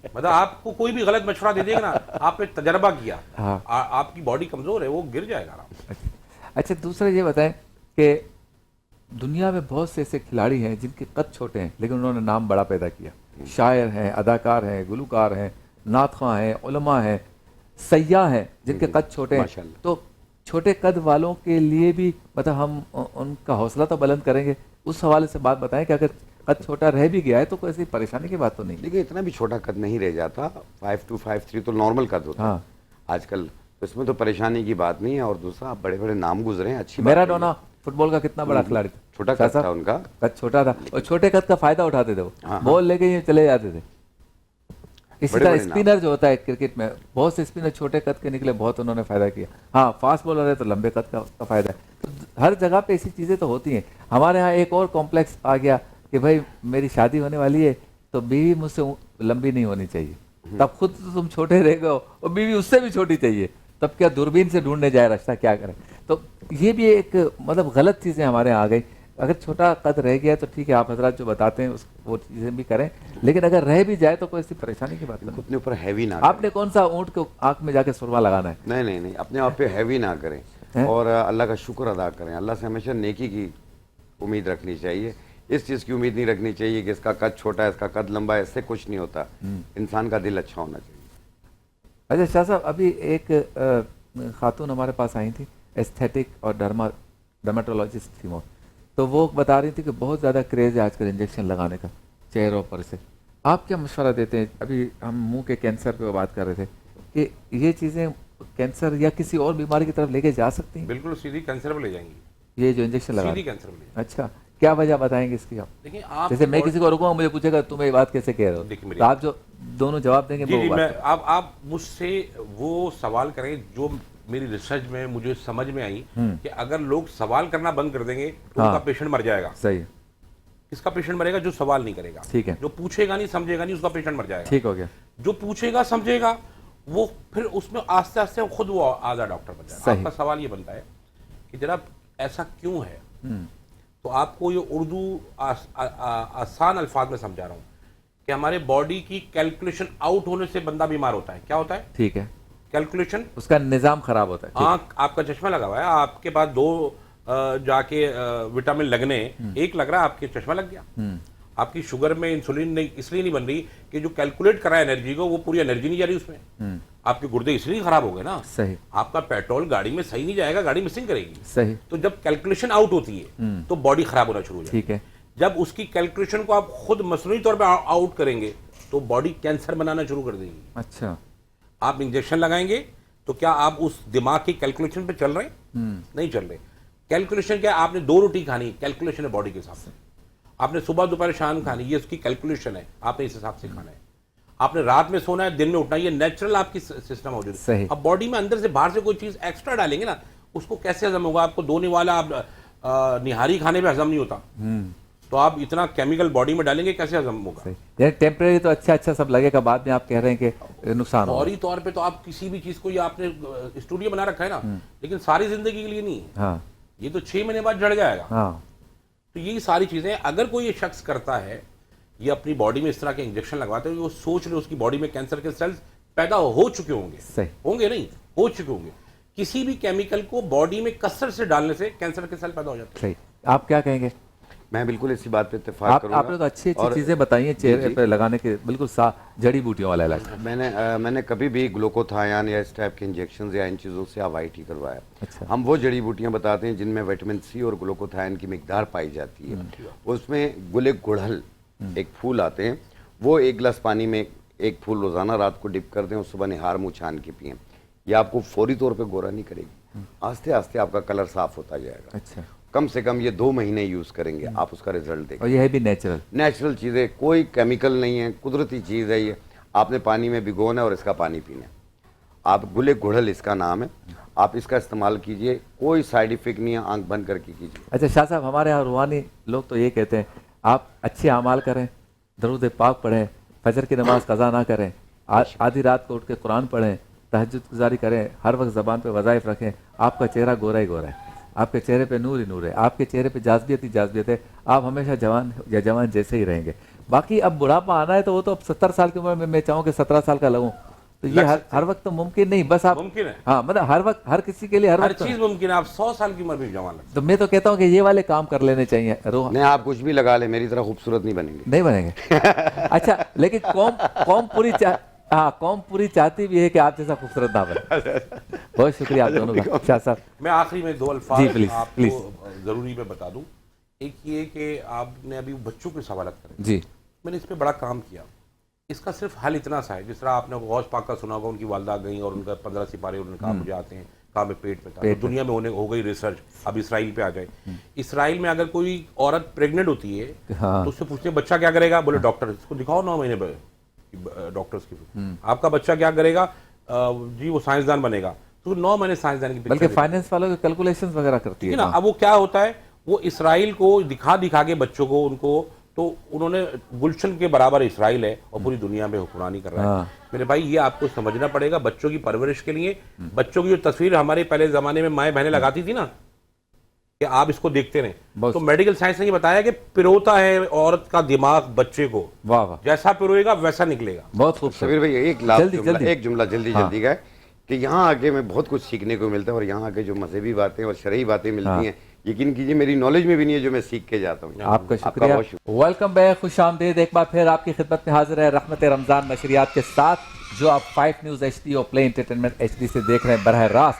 मतलब आपको कोई भी गलत मशवरा दे देगा ना, आपने तजर्बा किया, हाँ। आपकी बॉडी कमजोर है, वो गिर जाएगा आराम से। अच्छा, दूसरा ये बताएं कि दुनिया में बहुत से ऐसे खिलाड़ी हैं जिनके कद छोटे हैं लेकिन उन्होंने नाम बड़ा पैदा किया। शायर हैं, अदाकार हैं, गुलकार हैं, नातख़्वां हैं, उलमा हैं, सय्याह हैं जिनके कद छोटे हैं। माशाल्लाह। तो छोटे कद वालों के लिए भी मतलब हम उनका हौसला तो बुलंद करेंगे। उस हवाले से बात बताएं कि अगर कद छोटा रह भी गया है तो कोई ऐसी परेशानी की बात तो नहीं। देखिए, इतना भी छोटा कद नहीं रह जाता, 5'2", 5'3" तो नॉर्मल कद होता है हाँ। आजकल, तो इसमें तो परेशानी की बात नहीं है। और दूसरा, आप बड़े बड़े नाम गुजरे हैं, अच्छी बात है। मैराडोना फुटबॉल का कितना बड़ा खिलाड़ी था, छोटा शाह कद था साहब? उनका। कद छोटा था और छोटे कद का फायदा उठाते थे वो। हाँ, बॉल लेके ये चले जाते थे। इसी बड़े तरह बड़े नाम। स्पिनर जो होता है क्रिकेट में, बहुत से स्पिनर छोटे कद के निकले, बहुत उन्होंने फायदा किया। हाँ, फास्ट बॉलर है तो लंबे कद का उसका फायदा है। तो हर जगह पे ऐसी चीजें तो होती हैं। हमारे यहाँ एक और कॉम्प्लेक्स आ गया कि भाई मेरी शादी होने वाली है तो बीवी मुझसे लंबी नहीं होनी चाहिए, तब खुद तो तुम छोटे रह गए हो और बीवी उससे भी छोटी चाहिए, तब क्या दूरबीन से ढूंढने जाए रास्ता, क्या करें? तो ये भी एक मतलब गलत चीज़ें हमारे यहाँ आ गई। अगर छोटा कद रह गया तो ठीक है, आप हजरात जो बताते हैं वो चीज़ें भी करें, लेकिन अगर रह भी जाए तो कोई ऐसी परेशानी की बात नहीं। अपने ऊपर हैवी ना आपने कौन सा ऊँट को आँख में जाके सुरमा लगाना है? करें। नहीं, अपने आप पे हैवी ना करें और अल्लाह का शुक्र अदा करें। अल्लाह से हमेशा नेकी की उम्मीद रखनी चाहिए। इस चीज़ की उम्मीद नहीं रखनी चाहिए कि इसका कद छोटा है, इसका कद लंबा है, इससे कुछ नहीं होता। इंसान का दिल अच्छा होना चाहिए। अच्छा शाह साहब, अभी एक खातून हमारे पास आई थी, एस्थेटिक और डर्माटोलॉजिस्ट थी वो, तो वो बता रही थी कि बहुत ज़्यादा क्रेज़ है आजकल इंजेक्शन लगाने का चेहरों पर से। आप क्या मशवरा देते हैं? अभी हम मुंह के कैंसर पे बात कर रहे थे कि ये चीज़ें कैंसर या किसी और बीमारी की तरफ लेके जा सकती हैं, बिल्कुल सीधी कैंसर पे ले जाएंगी, ये जो इंजेक्शन लगा सीधी कैंसर पे ले जाएंगी। अच्छा, क्या वजह बताएंगे इसकी आप? देखिए, आप जैसे मैं किसी को रुकूंगा, मुझे पूछेगा तुम ये बात कैसे कह रहे देखिए हो, मेरी तो आप जो दोनों जवाब देंगे जी वो जी, बात मैं करें। आप मुझसे वो सवाल करें जो मेरी रिसर्च में मुझे समझ में आई कि अगर लोग सवाल करना बंद कर देंगे तो हाँ। उनका पेशेंट मर जाएगा। सही है, किसका पेशेंट मरेगा? जो सवाल नहीं करेगा। ठीक है। जो पूछेगा नहीं, समझेगा नहीं, उसका पेशेंट मर जाएगा। ठीक हो गया। जो पूछेगा, समझेगा, वो फिर उसमें आस्ते आस्ते खुद वो आधा डॉक्टर बन जाएगा। सही। आपका सवाल ये बनता है कि जनाब ऐसा क्यों है? तो आपको ये उर्दू आसान अल्फाज में समझा रहा हूँ कि हमारे बॉडी की कैलकुलेशन आउट होने से बंदा बीमार होता है। क्या होता है? ठीक है, कैलकुलेशन, उसका निज़ाम खराब होता है। ठीक। आंख, आपका चश्मा लगा हुआ है, आपके पास दो जाके विटामिन लगने, एक लग रहा है, आपके चश्मा लग गया। आपकी शुगर में इंसुलिन नहीं इसलिए नहीं बन रही कि जो कैलकुलेट करा एनर्जी को वो पूरी एनर्जी नहीं जा रही उसमें। आपके गुर्दे इसलिए खराब हो गए ना। सही। आपका पेट्रोल गाड़ी में सही नहीं जाएगा, गाड़ी मिसिंग करेगी। सही। तो जब कैलकुलेशन आउट होती है तो बॉडी खराब होना शुरू हो जाती है। ठीक है। जब उसकी कैलकुलेशन को आप खुद मसनूई तौर पे आउट करेंगे तो बॉडी कैंसर बनाना शुरू कर देगी। अच्छा। आप इंजेक्शन लगाएंगे तो क्या आप उस दिमाग की कैलकुलेशन पे चल रहे हैं? नहीं चल रहे। कैलकुलेशन क्या है? आपने 2 रोटी खानी, कैलकुलेशन है बॉडी के हिसाब से। आपने सुबह दोपहर शाम खानी, ये उसकी कैलकुलेशन है, आपने इस हिसाब से खाना है। आपने रात में सोना है, दिन में उठना है, ये नेचुरल आपकी सिस्टम मौजूद है। सही। अब बॉडी में अंदर से बाहर से कोई चीज एक्स्ट्रा डालेंगे ना, उसको कैसे हजम होगा? आपको 2 निवाला आप निहारी खाने पे हजम नहीं होता, तो आप इतना केमिकल बॉडी में डालेंगे, कैसे हजम होगा? सही। यानी टेम्परेरी तो अच्छा सब लगेगा, बाद में आप कह रहे हैं कि नुकसान होगा। फौरी तौर पे तो आप किसी भी चीज को, ये आपने स्टूडियो बना रखा है ना, लेकिन सारी जिंदगी के लिए नहीं है। हाँ ये तो 6 महीने बाद जड़ जाएगा। हाँ। तो यही सारी चीजें, अगर कोई ये शख्स करता है, ये अपनी बॉडी में इस तरह के इंजेक्शन लगवाते हैं, वो सोच ले उसकी बॉडी में कैंसर के सेल्स पैदा हो चुके होंगे। सही। होंगे नहीं, हो चुके होंगे। किसी भी केमिकल को बॉडी में कसरत से डालने से कैंसर के सेल पैदा हो जाते हैं। सही। आप क्या कहेंगे? मैं बिल्कुल इसी बात पे इत्तेफाक करूंगा। आपने तो अच्छी चीजें बताई हैं चेहरे पे लगाने के, बिल्कुल जड़ी बूटियों वाला इलाज। मैंने कभी भी ग्लूकोथायन या इस टाइप के इंजेक्शन या इन चीज़ों से अवॉइड ही करवाया। अच्छा। हम वो जड़ी बूटियां बताते हैं जिनमें विटामिन सी और ग्लूकोथायन की मिकदार पाई जाती है। उसमें गुले गुड़हल एक फूल आते हैं, वो 1 गिलास पानी में 1 फूल रोजाना रात को डिप कर दें और सुबह निहार मुँह छान के पिएं। ये आपको फौरी तौर पे गोरा नहीं करेगी, आस्ते आस्ते आपका कलर साफ होता जाएगा। अच्छा, कम से कम ये 2 महीने यूज करेंगे, आप उसका रिजल्ट देखें। और ये है भी नेचुरल। नेचुरल चीज़ है, कोई केमिकल नहीं है, कुदरती चीज़ है ये। आपने पानी में भिगोना है और इसका पानी पीना है। आप गुले गुड़हल इसका नाम है, आप इसका इस्तेमाल कीजिए, कोई साइड इफेक्ट नहीं है, आंख बंद करके कीजिए। अच्छा शाह साहब, हमारे यहाँ रूहानी लोग तो ये कहते हैं आप अच्छे अमाल करें, दरूद पाक पढ़ें, फजर की नमाज कज़ा ना करें, आधी रात को उठ के कुरान पढ़ें, तहज्जुद गुजारी करें, हर वक्त ज़बान पे वज़ाइफ रखें, आपका चेहरा गोरा ही गोरा है, आपके चेहरे पे नूर ही नूर है, आपके चेहरे पे जाज़बियत ही जाज़बियत है, आप हमेशा जवान या जवान जैसे ही रहेंगे। बाकी अब बुढ़ापा आना है तो वो तो अब 70 साल की उम्र में मैं चाहूँ कि 17 साल का लगूँ, तो ये हर वक्त तो मुमकिन नहीं। बस आप मुमकिन है, हाँ, मतलब हर वक्त हर किसी के लिए हर हर वक्त चीज मुमकिन है। आप 100 साल की उम्र में जवान लगते तो मैं तो कहता हूँ कि ये वाले काम कर लेने चाहिए। नहीं, आप कुछ भी लगा ले, मेरी तरह खूबसूरत नहीं बनेंगे। नहीं बनेंगे। अच्छा, लेकिन कौम पूरी चाहती भी है कि आप जैसा खूबसूरत ना बने। बहुत शुक्रिया आप दोनों का। शाह साहब, मैं आखिरी में 2 जी, अल्फाज प्लीज, आपको जरूरी मैं बता दूं। एक ये कि आपने अभी बच्चों के सवाल करें जी, मैंने इस पे बड़ा काम किया। इसका सिर्फ हल इतना सा है, जिस तरह आपने गौस पाक का सुना होगा, उनकी वालदा गई और उनका 15 सिपारे, उन्होंने कहा मुझे आते हैं, कहा मैं पेट में था। तो दुनिया में हो गई रिसर्च। अब इसराइल पे आ जाए। इसराइल में अगर कोई औरत प्रेग्नेंट होती है तो उससे पूछते हैं बच्चा क्या करेगा, बोले डॉक्टर इसको दिखाओ 9 महीने डॉक्टर्स की, आपका बच्चा क्या करेगा, जी वो साइंसदान बनेगा। तो 9 महीने साइंसदान की बल्कि फाइनेंस वालों के कैलकुलेशंस वगैरह करती है ना। अब वो क्या होता है, वो इसराइल को दिखा के बच्चों को, उनको तो उन्होंने गुलशन के बराबर इसराइल है और पूरी दुनिया में हुक्मरानी कर रहा है। मेरे भाई ये आपको समझना पड़ेगा। बच्चों की परवरिश के लिए, बच्चों की जो तस्वीर हमारे पहले जमाने में माएँ बहनें लगाती थी ना कि आप इसको देखते रहे, तो मेडिकल साइंस ने ये बताया कि पिरोता है औरत का दिमाग बच्चे को, वाह वाह, जैसा पिरोएगा वैसा निकलेगा। बहुत खूब। सबीर भाई एक जुमला जल्दी का है कि यहाँ आके मैं बहुत कुछ सीखने को मिलता है और यहाँ आके जो मजहबी बातें और शरई बातें मिलती हैं, यकीन कीजिए मेरी नॉलेज में भी नहीं है जो मैं सीख के जाता हूँ। आपका शुक्रिया। वेलकम बैक, खुश आमदीद। एक बार फिर आपकी खिदमत में हाजिर है रहमत रमज़ान नशरियात के साथ, जो आप 5 न्यूज़ HD और प्ले एंटरटेनमेंट HD से देख रहे हैं बरह रास्त।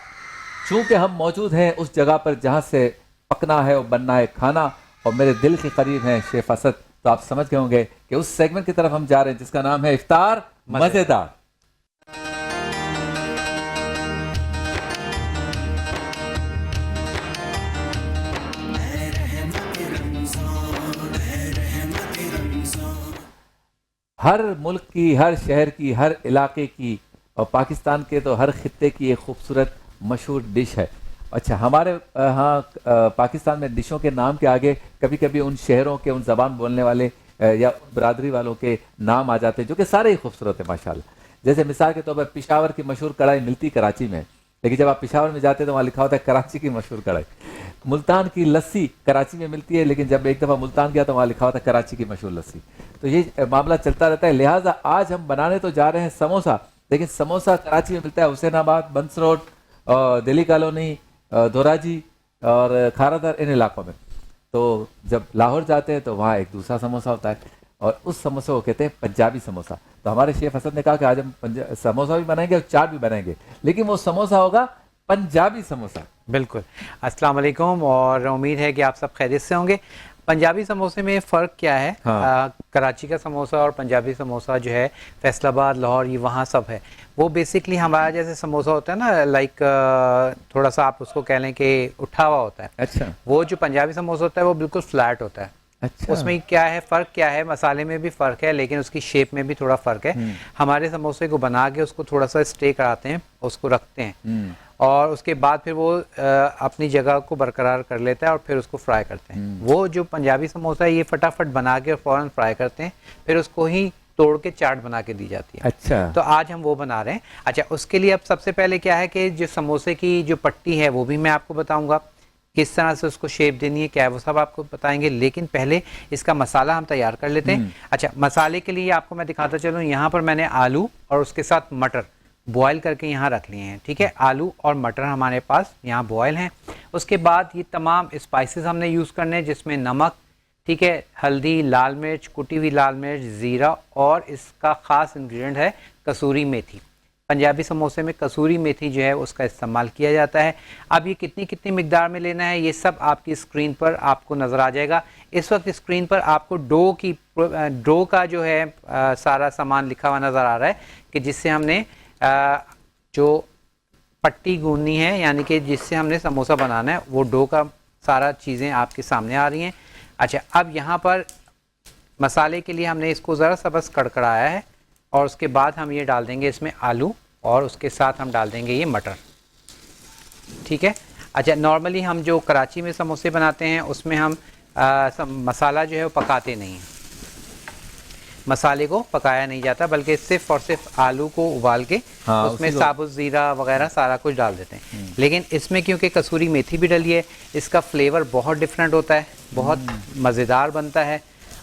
चूँकि हम मौजूद हैं उस जगह पर जहाँ से पकना है और बनना है खाना, और मेरे दिल के करीब हैं शेफ असद, तो आप समझ गए होंगे कि उस सेगमेंट की तरफ हम जा रहे हैं जिसका नाम है इफ्तार मज़ेदार। हर मुल्क की, हर शहर की, हर इलाके की और पाकिस्तान के तो हर खित्ते की एक खूबसूरत मशहूर डिश है। अच्छा, हमारे यहाँ पाकिस्तान में डिशों के नाम के आगे कभी कभी उन शहरों के, उन ज़बान बोलने वाले या बरादरी वालों के नाम आ जाते हैं, जो कि सारे ही खूबसूरत है माशाल्लाह। जैसे मिसाल के तौर पर पिशावर की मशहूर कढ़ाई मिलती कराची में, लेकिन जब आप पिशावर में जाते हैं तो वहाँ लिखा होता है कराची की मशहूर कढ़ाई। मुल्तान की लस्सी कराची में मिलती है, लेकिन जब एक दफ़ा मुल्तान गया तो वहाँ लिखा होता है कराची की मशहूर लस्सी। तो ये मामला चलता रहता है। लिहाजा आज हम बनाने तो जा रहे हैं समोसा, लेकिन समोसा कराची में मिलता है हुसैनाबाद, बंस रोड, दिल्ली कॉलोनी, धोराजी और खारादर, इन इलाकों में। तो जब लाहौर जाते हैं तो वहाँ एक दूसरा समोसा होता है और उस समोसे को कहते हैं पंजाबी समोसा। तो हमारे शेफ असद ने कहा कि आज हम समोसा भी बनाएंगे और चाट भी बनाएंगे, लेकिन वो समोसा होगा पंजाबी समोसा। बिल्कुल। अस्सलाम वालेकुम, और उम्मीद है कि आप सब खैरियत से होंगे। पंजाबी समोसे में फ़र्क क्या है? कराची का समोसा और पंजाबी समोसा जो है फैसलाबाद, लाहौर, ये वहाँ सब है। वो बेसिकली हमारा जैसे समोसा होता है ना, लाइक थोड़ा सा आप उसको कह लें कि उठा हुआ होता है। अच्छा। वो जो पंजाबी समोसा होता है वो बिल्कुल फ्लैट होता है। अच्छा। उसमें क्या है, फ़र्क क्या है? मसाले में भी फ़र्क है, लेकिन उसकी शेप में भी थोड़ा फ़र्क है। हमारे समोसे को बना के उसको थोड़ा सा स्टे कराते हैं, उसको रखते हैं और उसके बाद फिर वो अपनी जगह को बरकरार कर लेता है और फिर उसको फ्राई करते हैं। वो जो पंजाबी समोसा है ये फटाफट बना के फ़ौरन फ्राई करते हैं, फिर उसको ही तोड़ के चाट बना के दी जाती है। अच्छा। तो आज हम वो बना रहे हैं। अच्छा, उसके लिए अब सबसे पहले क्या है कि जो समोसे की जो पट्टी है वो भी मैं आपको बताऊंगा, किस तरह से उसको शेप देनी है, क्या है वो सब आपको बताएंगे। लेकिन पहले इसका मसाला हम तैयार कर लेते हैं। अच्छा, मसाले के लिए आपको मैं दिखाता चलूँ, यहाँ पर मैंने आलू और उसके साथ मटर बॉयल करके यहाँ रख लिए हैं। ठीक है, आलू और मटर हमारे पास यहाँ बॉयल हैं। उसके बाद ये तमाम स्पाइसेस हमने यूज़ करने हैं, जिसमें नमक, ठीक है, हल्दी, लाल मिर्च, कुटी हुई लाल मिर्च, ज़ीरा, और इसका ख़ास इंग्रेडिएंट है कसूरी मेथी। पंजाबी समोसे में कसूरी मेथी जो है उसका इस्तेमाल किया जाता है। अब ये कितनी कितनी मिकदार में लेना है ये सब आपकी स्क्रीन पर आपको नज़र आ जाएगा। इस वक्त स्क्रीन पर आपको डो का जो है सारा सामान लिखा हुआ नज़र आ रहा है कि जिससे हमने जो पट्टी गूंदनी है, यानी कि जिससे हमने समोसा बनाना है, वो डो का सारा चीज़ें आपके सामने आ रही हैं। अच्छा, अब यहाँ पर मसाले के लिए हमने इसको ज़रा सा बस कड़कड़ाया है और उसके बाद हम ये डाल देंगे इसमें आलू और उसके साथ हम डाल देंगे ये मटर। ठीक है। अच्छा, नॉर्मली हम जो कराची में समोसे बनाते हैं उसमें हम मसाला जो है वो पकाते नहीं हैं, मसाले को पकाया नहीं जाता, बल्कि सिर्फ और सिर्फ आलू को उबाल के उसमें साबुत ज़ीरा वगैरह सारा कुछ डाल देते हैं। लेकिन इसमें क्योंकि कसूरी मेथी भी डली है, इसका फ्लेवर बहुत डिफरेंट होता है, बहुत मज़ेदार बनता है।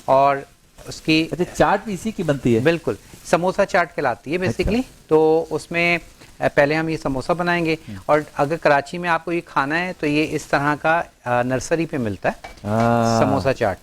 और उसकी अच्छा, चाट भी इसी की बनती है? बिल्कुल, समोसा चाट कहलाती है बेसिकली। तो उसमें पहले हम ये समोसा बनाएंगे, और अगर कराची में आपको ये खाना है तो ये इस तरह का नर्सरी पे मिलता है समोसा चाट,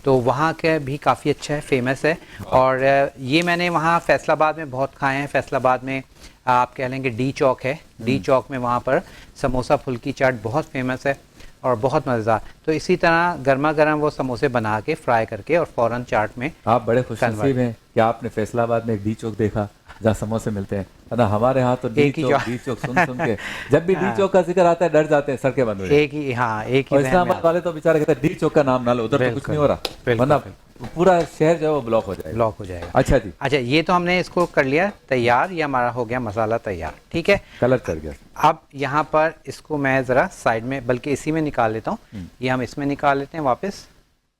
तो वहाँ का भी काफ़ी अच्छा है, फेमस है। और ये मैंने वहाँ फैसलाबाद में बहुत खाए हैं। फैसलाबाद में आप कह लेंगे डी चौक है, डी चौक में वहाँ पर समोसा फुल्की चाट बहुत फेमस है और बहुत मज़ेदार। तो इसी तरह गर्मा गर्म वो समोसे बना के फ्राई करके और फ़ौरन चाट में। आप बड़े खुशनसीब हैं कि आपने फैसलाबाद में एक डी चौक देखा जहाँ समोसे मिलते हैं, ना हमारे यहाँ तो डी चौक सुन के जब भी डी चौक का जिक्र आता है डर जाते हैं, सड़कें बंद हो जाती हैं। एक ही इस्लामाबाद वाले तो बेचारे कहते हैं डी चौक का नाम ना लो, उधर तो कुछ नहीं हो रहा, वरना पूरा शहर जो है वो ब्लॉक हो जाएगा। अच्छा जी, अच्छा, ये तो हमने इसको कर लिया तैयार, ये हमारा हो गया मसाला तैयार। ठीक है, कलर चल गया। अब यहाँ पर इसको मैं ज़रा साइड में, बल्कि इसी में निकाल लेता हूँ, ये हम इसमें निकाल लेते हैं वापस।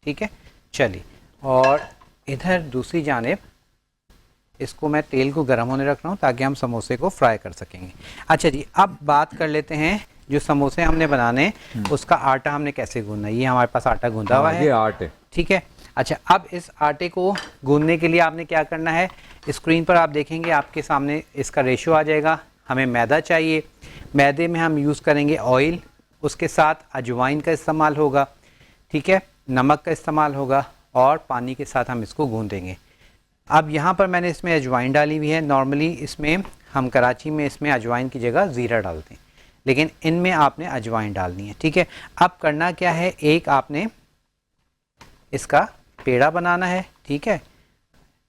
ठीक है, चलिए, और इधर दूसरी जानिब इसको मैं तेल को गर्म होने रख रहा हूँ ताकि हम समोसे को फ्राई कर सकेंगे। अच्छा जी, अब बात कर लेते हैं जो समोसे हमने बनाने, उसका आटा हमने कैसे गूंदना है। ये हमारे पास आटा गूंदा हुआ है, ये आट है। ठीक है। अच्छा, अब इस आटे को गूंदने के लिए आपने क्या करना है, स्क्रीन पर आप देखेंगे आपके सामने इसका रेशो आ जाएगा। हमें मैदा चाहिए, मैदे में हम यूज़ करेंगे ऑयल, उसके साथ अजवाइन का इस्तेमाल होगा, ठीक है, नमक का इस्तेमाल होगा, और पानी के साथ हम इसको गूंदेंगे। अब यहाँ पर मैंने इसमें अजवाइन डाली हुई है। नॉर्मली इसमें हम कराची में इसमें अजवाइन की जगह ज़ीरा डालते हैं, लेकिन इनमें आपने अजवाइन डालनी है। ठीक है, अब करना क्या है, एक आपने इसका पेड़ा बनाना है। ठीक है,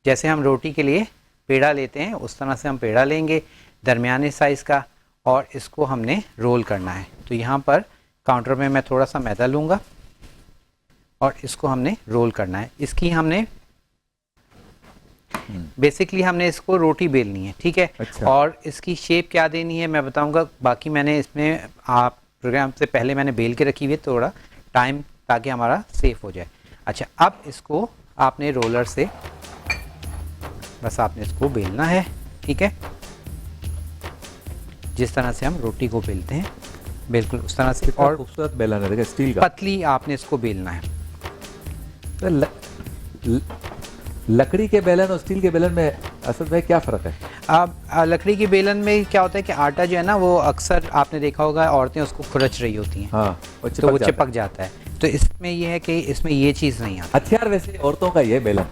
जैसे हम रोटी के लिए पेड़ा लेते हैं उस तरह से हम पेड़ा लेंगे, दरमियाने साइज़ का, और इसको हमने रोल करना है। तो यहाँ पर काउंटर में मैं थोड़ा सा मैदा लूँगा और इसको हमने रोल करना है। इसकी हमने बेसिकली हमने इसको रोटी बेलनी है। ठीक है। अच्छा। और इसकी शेप क्या देनी है मैं बताऊंगा, बाकी मैंने इसमें आप प्रोग्राम से पहले मैंने बेल के रखी हुई है थोड़ा टाइम, ताकि हमारा सेफ हो जाए। अच्छा, अब इसको आपने रोलर से बस आपने इसको बेलना है। ठीक है, जिस तरह से हम रोटी को बेलते हैं बिल्कुल उस तरह से, और खूबसूरत बेलन है स्टील का, पतली आपने इसको बेलना है। तो लकड़ी के बेलन और स्टील के बेलन में असल में क्या फ़र्क है? अब लकड़ी के बेलन में क्या होता है कि आटा जो है ना, वो अक्सर आपने देखा होगा औरतें उसको खुरच रही होती हैं। हाँ, तो वो चिपक जाता है। तो इसमें ये है कि इसमें ये चीज़ नहीं आती। हथियार वैसे औरतों का ये बेलन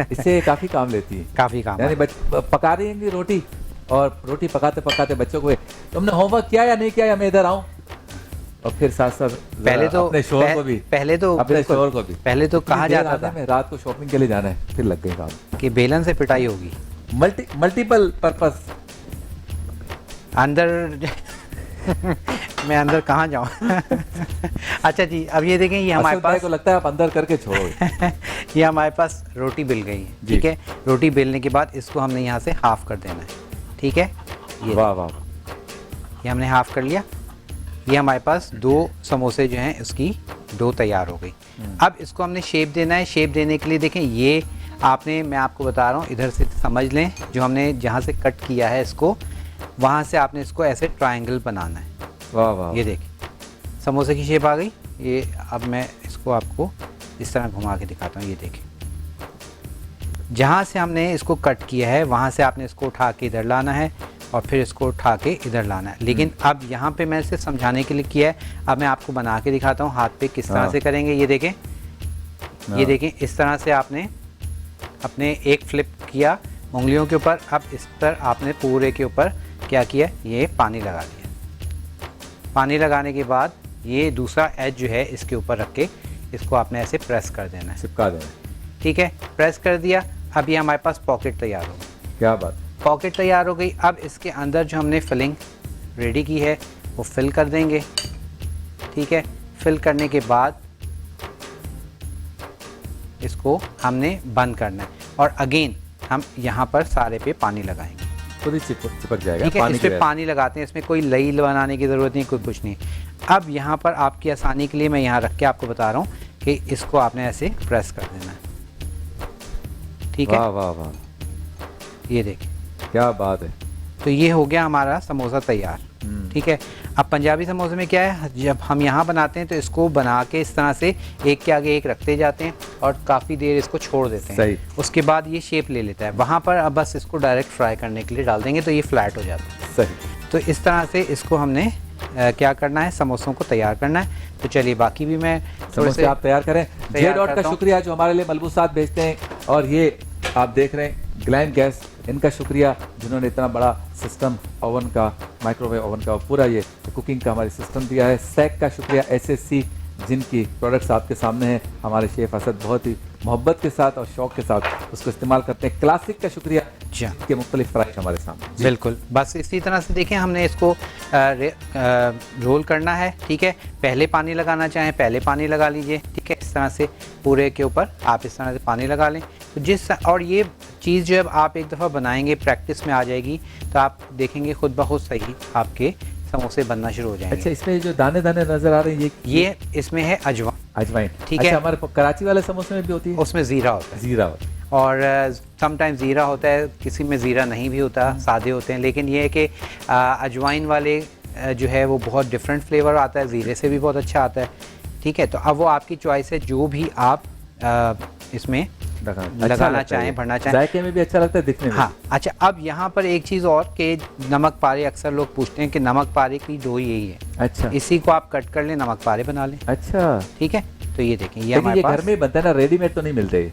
इससे काफ़ी काम लेती है, काफ़ी काम, यानी पका रही होंगी रोटी, और रोटी पकाते पकाते बच्चों को तुमने होमवर्क किया या नहीं किया, या मैं इधर आऊँ, और फिर साथ साथ पहले तो अपने शोहर को भी पहले तो कहा जाता था रात को शॉपिंग के लिए जाना है, फिर लग गए काम कि बेलन से पिटाई होगी। मल्टीपल पर्पस अंदर मैं अंदर कहाँ जाऊँ अच्छा जी, अब ये देखें, ये हमारे पास को लगता है आप अंदर करके छोड़ो ये हमारे पास रोटी बिल गई है। ठीक है, रोटी बेलने के बाद इसको हमने यहाँ से हाफ कर देना है। ठीक है, ये वाह वाह, ये हमने हाफ कर लिया। ये हमारे पास 2 समोसे जो हैं उसकी डो तैयार हो गई। अब इसको हमने शेप देना है। शेप देने के लिए देखें, ये आपने, मैं आपको बता रहा हूँ, इधर से समझ लें, जो हमने जहाँ से कट किया है इसको, वहाँ से आपने इसको ऐसे ट्रायंगल बनाना है। वाह वाह, ये देखिए समोसे की शेप आ गई। ये अब मैं इसको आपको इस तरह घुमा के दिखाता हूँ। ये देखिए, जहाँ से हमने इसको कट किया है वहाँ से आपने इसको उठा के इधर लाना है, और फिर इसको उठा के इधर लाना है। लेकिन अब यहाँ पे मैं इसे समझाने के लिए किया है, अब मैं आपको बना के दिखाता हूँ हाथ पे किस तरह से करेंगे। ये देखें, ये देखें, इस तरह से आपने अपने एक फ्लिप किया उंगलियों के ऊपर। अब इस पर आपने पूरे के ऊपर क्या किया, ये पानी लगा दिया। पानी लगाने के बाद ये दूसरा एज जो है इसके ऊपर रख के इसको आपने ऐसे प्रेस कर देना है, चिपका देना। ठीक है, प्रेस कर दिया। अब ये हमारे पास पॉकेट तैयार हो गई। क्या बात, पॉकेट तैयार हो गई। अब इसके अंदर जो हमने फिलिंग रेडी की है वो फिल कर देंगे। ठीक है, फिल करने के बाद इसको हमने बंद करना है और अगेन हम यहाँ पर सारे पे पानी लगाएंगे। खुद ही चिपक जाएगा। ठीक है, पानी इस पे के पानी लगाते हैं, इसमें कोई लई बनाने की ज़रूरत नहीं, कोई कुछ नहीं। अब यहाँ पर आपकी आसानी के लिए मैं यहाँ रख के आपको बता रहा हूँ कि इसको आपने ऐसे प्रेस कर देना है। ठीक है, वाह वाह वाह, ये देखिए क्या बात है। तो ये हो गया हमारा समोसा तैयार। ठीक है, अब पंजाबी समोसे में क्या है, जब हम यहाँ बनाते हैं तो इसको बना के इस तरह से एक के आगे एक रखते जाते हैं और काफ़ी देर इसको छोड़ देते हैं। सही। उसके बाद ये शेप ले लेता है। वहाँ पर अब बस इसको डायरेक्ट फ्राई करने के लिए डाल देंगे तो ये फ्लैट हो जाता है। सही। तो इस तरह से इसको हमने क्या करना है, समोसों को तैयार करना है। तो चलिए बाकी भी मैं थोड़े समोसे से आप तैयार करें। जे डॉट का करता हूं। शुक्रिया जो हमारे लिए मलबूसात भेजते हैं, और ये आप देख रहे हैं ग्लैम गैस, इनका शुक्रिया जिन्होंने इतना बड़ा सिस्टम ओवन का, माइक्रोवेव ओवन का, पूरा ये कुकिंग का हमारे सिस्टम दिया है। सैक का शुक्रिया, SSC जिनकी प्रोडक्ट्स आपके सामने हैं। हमारे शेफ असद बहुत ही मोहब्बत के साथ और शौक के साथ उसको इस्तेमाल करते हैं। क्लासिक का शुक्रिया के मुख्तलिफ फ्राइज हमारे सामने। बिल्कुल, बस इसी तरह से देखें हमने इसको रोल करना है। ठीक है, पहले पानी लगाना चाहें पहले पानी लगा लीजिए। ठीक है, इस तरह से पूरे के ऊपर आप इस तरह से पानी लगा लें। तो और ये चीज़ जब आप एक दफ़ा बनाएंगे, प्रैक्टिस में आ जाएगी, तो आप देखेंगे खुद ब खुद सही आपके समोसे बनना शुरू हो जाएंगे। अच्छा, इसमें जो दाने दाने नजर आ रहे हैं ये इसमें है अजवाइन। ठीक अच्छा, है, हमारे कराची वाले समोसे में भी होती है, उसमें ज़ीरा होता है। जीरा होता है। और समटाइम ज़ीरा होता है, किसी में ज़ीरा नहीं भी होता, सादे होते हैं। लेकिन ये है कि अजवाइन वाले जो है वो बहुत डिफरेंट फ्लेवर आता है, ज़ीरे से भी बहुत अच्छा आता है। ठीक है, तो अब वो आपकी चॉइस है, जो भी आप इसमें लगाना चाहें, भरना चाहें। जायके में भी अच्छा लगता है, दिखने में। हाँ, अच्छा, अब यहाँ पर एक चीज़ और कि नमक पारे, अक्सर लोग पूछते हैं कि नमक पारे की डो यही है। अच्छा, इसी को आप कट कर लें, नमक पारे बना लें। अच्छा, ठीक है, तो ये देखें, ये लेकिन हमारे ये पास घर में बनता है ना, रेडीमेड तो नहीं मिलते ये?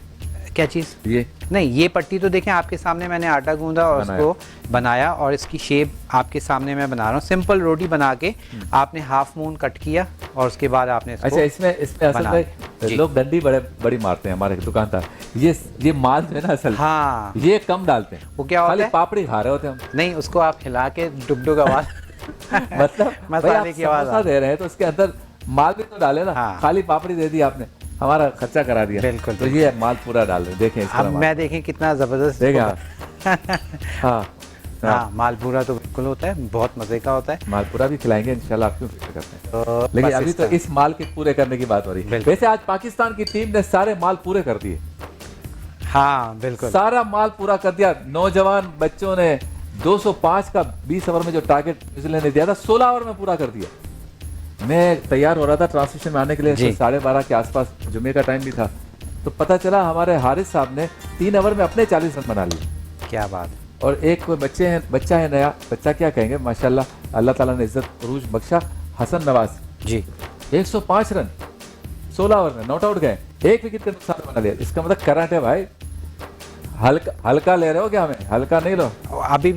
क्या चीज़? ये नहीं, ये पट्टी तो देखें आपके सामने मैंने आटा गूंदा और उसको बनाया और इसकी शेप आपके सामने मैं बना रहा हूँ। सिंपल रोटी बना के आपने हाफ मून कट किया और उसके बाद आपने इसको अच्छा, इसमें असल में लोग डंडी बड़ी मारते हैं हमारे दुकानदार। ये माल जो है ना असल, हाँ, ये कम डालते हैं। वो क्या होता खाली है, पापड़ी खा रहे होते हैं हम। नहीं, उसको आप हिला के डुगडुग आवाज मतलब मसाले की आवाज समोसा दे रहे हैं तो उसके अंदर माल भी तो डाले ना। हाँ। खाली पापड़ी दे दी आपने, हमारा खर्चा करा दिया। बिल्कुल, तो ये माल पूरा डाल रहे, देखें इस अब तरह मैं देखें कितना जबरदस्त देखें होगा। हाँ, हाँ, मालपूरा तो बिल्कुल होता है, बहुत मजे का होता है। मालपूरा भी खिलाएंगे इंशाल्लाह, आप क्यों फिक्र करते हैं। तो लेकिन बस अभी इस तो तरह। इस माल के पूरे करने की बात हो रही है। वैसे आज पाकिस्तान की टीम ने सारे माल पूरे कर दिए। हाँ, बिल्कुल, सारा माल पूरा कर दिया। नौजवान बच्चों ने 205 का 20 ओवर में जो टारगेट न्यूजीलैंड ने दिया था, 16 ओवर में पूरा कर दिया। मैं तैयार हो रहा था ट्रांसमिशन में आने के लिए, 12:30 के आसपास, जुमे का टाइम भी था, तो पता चला हमारे हारिस साहब ने 3 ओवर में अपने 40 रन बना लिए। क्या बात। और एक कोई बच्चा है नया, बच्चा क्या कहेंगे, माशाल्लाह, अल्लाह ताला ने इज्जत उरूज बख्शा, हसन नवाज जी, 105 रन 16 ओवर में नॉट आउट गए, 1 विकेट के नुकसान बना लिया। इसका मतलब करंट है भाई। हल्का ले रहे हो क्या? हमें हल्का नहीं लो। अभी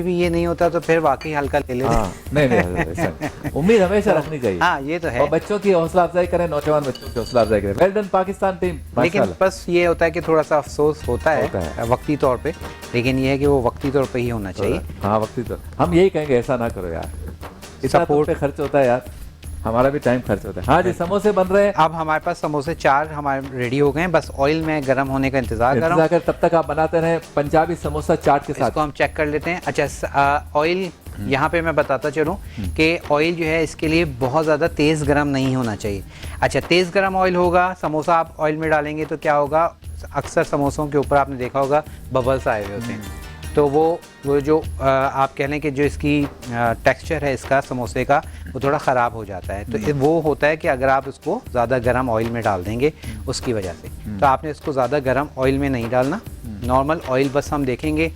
भी ये नहीं होता तो फिर वाकई हल्का ले लेते। हाँ, नहीं, उम्मीद हमेशा रखनी चाहिए। हाँ, ये तो है। और बच्चों की हौसला अफजाई करें, नौजवान बच्चों की हौसला अफजाई करें। Well done Pakistan team. लेकिन बस ये होता है कि थोड़ा सा अफसोस होता है वक्ती तौर पे, लेकिन ये है कि वो वक्ती तौर पे ही होना चाहिए। हाँ, वक्ती तौर। हम यही कहेंगे, ऐसा ना करो यार, इतना सपोर्ट पे खर्च होता है यार, हमारा भी टाइम खर्च होता है। हाँ जी, समोसे बन रहे हैं। अब हमारे पास समोसे 4 हमारे रेडी हो गए हैं, बस ऑयल में गर्म होने का इंतजार कर रहा हूँ। तब तक आप बनाते रहे पंजाबी समोसा चाट के साथ। इसको हम चेक कर लेते हैं। अच्छा, ऑयल यहाँ पे मैं बताता चलूँ कि ऑयल जो है इसके लिए बहुत ज़्यादा तेज़ गर्म नहीं होना चाहिए। अच्छा, तेज़ गर्म ऑयल होगा, समोसा आप ऑयल में डालेंगे तो क्या होगा, अक्सर समोसों के ऊपर आपने देखा होगा बबल्स आए हुए होते हैं। तो वो जो आप कह लें कि जो इसकी टेक्सचर है इसका समोसे का, वो थोड़ा ख़राब हो जाता है। तो वो होता है कि अगर आप इसको ज़्यादा गर्म ऑयल में डाल देंगे उसकी वजह से। तो आपने इसको ज़्यादा गर्म ऑयल में नहीं डालना, नॉर्मल ऑयल बस हम देखेंगे।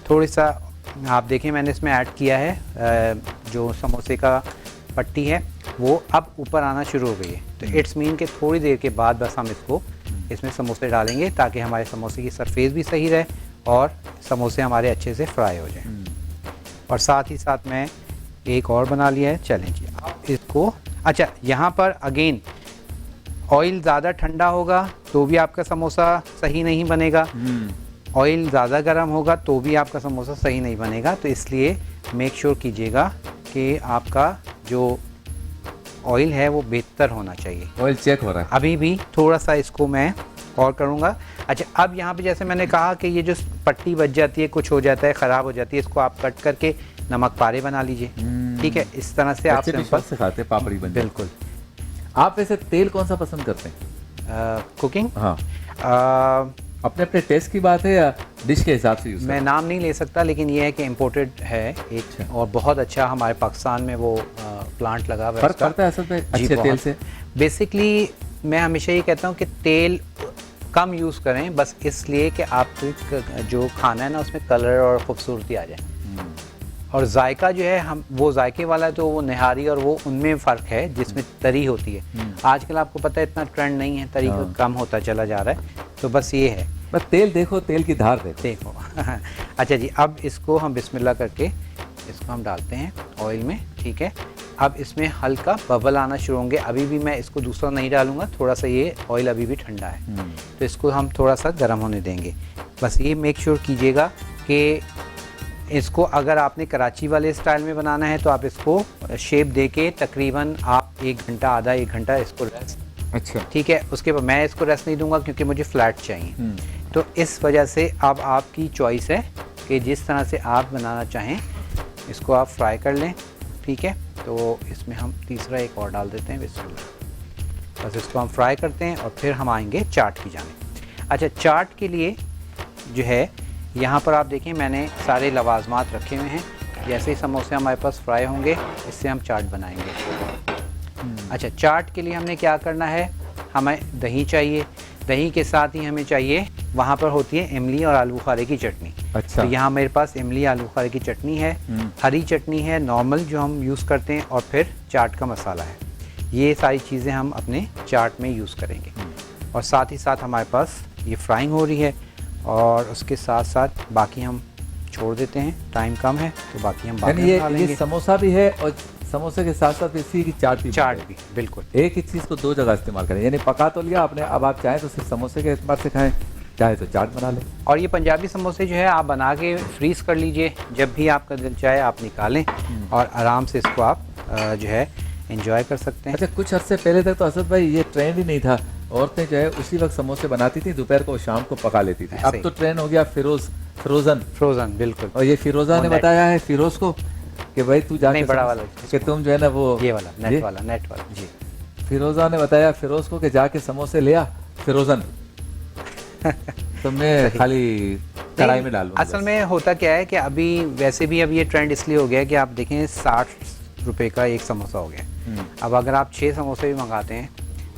थोड़ी सा आप देखें, मैंने इसमें ऐड किया है जो समोसे का पट्टी है वो अब ऊपर आना शुरू हो गई है। तो इट्स मीन कि थोड़ी देर के बाद बस हम इसको इसमें समोसे डालेंगे ताकि हमारे समोसे की सरफेस भी सही रहे और समोसे हमारे अच्छे से फ्राई हो जाएं। और साथ ही साथ मैं एक और बना लिया है। चलें जी, आप इसको, अच्छा, यहाँ पर अगेन ऑयल ज़्यादा ठंडा होगा तो भी आपका समोसा सही नहीं बनेगा, ऑयल ज़्यादा गर्म होगा तो भी आपका समोसा सही नहीं बनेगा। तो इसलिए मेक श्योर कीजिएगा कि आपका जो ऑयल है वो बेहतर होना चाहिए। ऑयल चेक हो रहा है। अभी भी थोड़ा सा इसको मैं और करूँगा। अच्छा, अब यहाँ पे जैसे मैंने कहा कि ये जो पट्टी बच जाती है, कुछ हो जाता है, ख़राब हो जाती है, इसको आप कट करके नमक पारे बना लीजिए। ठीक है, इस तरह से आप बच्चे भी शौक से खाते हैं, पापड़ी बन जाती है। बिल्कुल। आप वैसे तेल कौन सा पसंद करते हैं? कुकिंग हाँ, अपने अपने टेस्ट की बात है या डिश के हिसाब से यूज? मैं नाम नहीं ले सकता, लेकिन ये है कि इम्पोर्टेड है एक, और बहुत अच्छा हमारे पाकिस्तान में वो प्लांट लगा हुआ है। फर्क पड़ता है असल में अच्छे तेल से? बेसिकली मैं हमेशा ये कहता हूँ कि तेल कम यूज़ करें, बस इसलिए कि आप जो खाना है ना उसमें कलर और ख़ूबसूरती आ जाए। और जायका जो है, हम वो जायके वाला तो वो निहारी और वो उनमें फ़र्क है जिसमें तरी होती है। आजकल आपको पता है इतना ट्रेंड नहीं है, तरी कम होता चला जा रहा है, तो बस ये है। बस तेल देखो, तेल की धार देखो। अच्छा जी, अब इसको हम बिस्मिल्लाह करके इसको हम डालते हैं ऑयल में। ठीक है, अब इसमें हल्का बबल आना शुरू होंगे। अभी भी मैं इसको दूसरा नहीं डालूंगा, थोड़ा सा ये ऑयल अभी भी ठंडा है, तो इसको हम थोड़ा सा गर्म होने देंगे। बस ये मेक श्योर कीजिएगा कि इसको, अगर आपने कराची वाले स्टाइल में बनाना है तो आप इसको शेप देके तकरीबन आप 1 घंटा, आधा 1 घंटा इसको रेस्ट। अच्छा, ठीक है, उसके बाद मैं इसको रेस्ट नहीं दूंगा क्योंकि मुझे फ्लैट चाहिए। तो इस वजह से अब आपकी चॉइस है कि जिस तरह से आप बनाना चाहें इसको आप फ्राई कर लें। ठीक है, तो इसमें हम तीसरा एक और डाल देते हैं, बिस्मिल्लाह। बस इसको हम फ्राई करते हैं और फिर हम आएंगे चाट की जाने। अच्छा, चाट के लिए जो है यहाँ पर आप देखें मैंने सारे लवाजमात रखे हुए हैं। जैसे ही समोसे हमारे पास फ्राई होंगे इससे हम चाट बनाएंगे। अच्छा, चाट के लिए हमने क्या करना है, हमें दही चाहिए, दही के साथ ही हमें चाहिए, वहाँ पर होती है इमली और आलू बुखारे की चटनी। अच्छा। तो यहाँ मेरे पास इमली आलू बुखारे की चटनी है, हरी चटनी है नॉर्मल जो हम यूज़ करते हैं, और फिर चाट का मसाला है। ये सारी चीज़ें हम अपने चाट में यूज़ करेंगे। और साथ ही साथ हमारे पास ये फ्राइंग हो रही है, और उसके साथ साथ बाकी हम छोड़ देते हैं, टाइम कम है तो बाकी हम बाद में डालेंगे। ये समोसा भी है और समोसे के साथ साथ इसी की चाट भी। बिल्कुल। एक ही चीज़ को 2 जगह इस्तेमाल करें, यानी पका तो लिया आपने, अब आप चाहें तो सिर्फ समोसे के एतबार से खाएं, चाहे तो चाट बना लें। और ये पंजाबी समोसे जो है आप बना के फ्रीज़ कर लीजिए, जब भी आपका दिल चाहे आप निकालें और आराम से इसको आप जो है एंजॉय कर सकते हैं। अच्छा, कुछ अर्से पहले तक तो असद भाई ये ट्रेंड ही नहीं था, औरतें जो है उसी वक्त समोसे बनाती थी, दोपहर को शाम को पका लेती थी। अब तो ट्रेंड हो गया फ्रोजन। बिल्कुल। और ये फिरोजा ने बताया है फिरोज को कि भाई तू जाके बड़ा वाला कि तुम जो है ना वो ये वाला नेट वाला जी। फिरोजा ने बताया फिरोज को कि जाके समोसे ले आ फिरोजन। तो मैं खाली कढ़ाई में डालूंगा। असल में होता क्या है कि अभी वैसे भी अब ये ट्रेंड इसलिए हो गया कि आप देखें 60 रुपए का एक समोसा हो गया। अब अगर आप 6 समोसे भी मंगाते हैं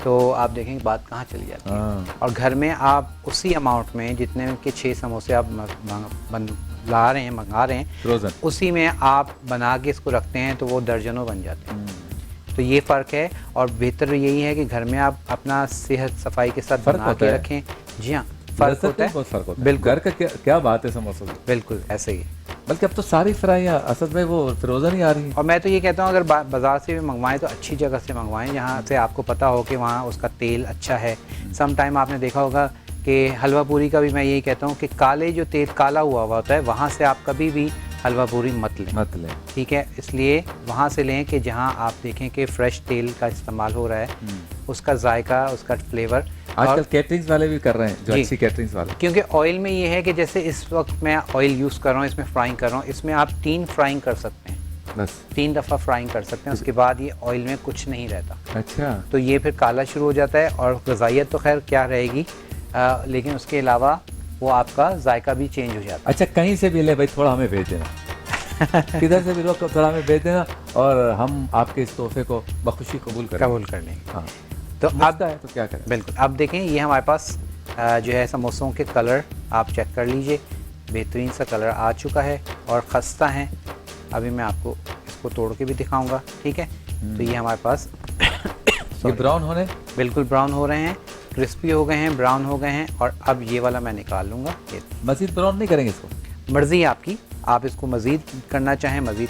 तो आप देखेंगे बात कहाँ चली जाती है। और घर में आप उसी अमाउंट में जितने के 6 समोसे आप मंगा रहे हैं फ्रोजन, उसी में आप बना के इसको रखते हैं तो वो दर्जनों बन जाते हैं। तो ये फ़र्क है, और बेहतर यही है कि घर में आप अपना सेहत सफाई के साथ बना के रखें। जी हाँ, फ़र्क होता है, बिल्कुल। घर का क्या बात है समोसों की, बिल्कुल ऐसे ही। बल्कि अब तो सारी फ्राइयाँ असद में वो फ्रोजन ही आ रही हैं। और मैं तो ये कहता हूँ अगर बाज़ार से भी मंगवाएं तो अच्छी जगह से मंगवाएं, जहाँ से आपको पता हो कि वहाँ उसका तेल अच्छा है। सम टाइम आपने देखा होगा कि हलवा पूरी का भी मैं यही कहता हूँ कि काले जो तेल काला हुआ होता है वहाँ से आप कभी भी हलवा पूरी मत लें। ठीक है, इसलिए वहाँ से लें कि जहाँ आप देखें कि फ्रेश तेल का इस्तेमाल हो रहा है, उसका जायका, उसका फ्लेवर। आजकल कैटरिंग्स वाले भी कर रहे हैं, जो अच्छी कैटरिंग्स वाले। क्योंकि ऑयल में ये है कि जैसे इस वक्त मैं ऑयल यूज़ कर रहा हूँ, इसमें फ्राइंग कर रहा हूँ, इसमें आप 3 फ्राइंग कर सकते हैं, बस 3 दफ़ा फ्राइंग कर सकते हैं, उसके बाद ये ऑयल में कुछ नहीं रहता। अच्छा, तो ये फिर काला शुरू हो जाता है, और ग़िज़ाइयत तो खैर क्या रहेगी, लेकिन उसके अलावा वो आपका जायका भी चेंज हो जाता है। अच्छा, कहीं से भी ले भाई, थोड़ा हमें भेज देना। किधर से भी लोग थोड़ा हमें भेज देना, और हम आपके इस तोहफे को बखुशी कबूल कर लेंगे। हाँ, तो आता है तो क्या करें। बिल्कुल। अब देखें ये हमारे पास जो है समोसों के कलर आप चेक कर लीजिए, बेहतरीन सा कलर आ चुका है और खस्ता है। अभी मैं आपको इसको तोड़ के भी दिखाऊंगा। ठीक है, तो ये हमारे पास ये ब्राउन होने, बिल्कुल ब्राउन हो रहे हैं, क्रिस्पी हो गए हैं, ब्राउन हो गए हैं। और अब ये वाला मैं निकाल लूँगा। मज़ीद ब्राउन नहीं करेंगे इसको, मर्ज़ी है आपकी, आप इसको मज़ीद करना चाहें मज़ीद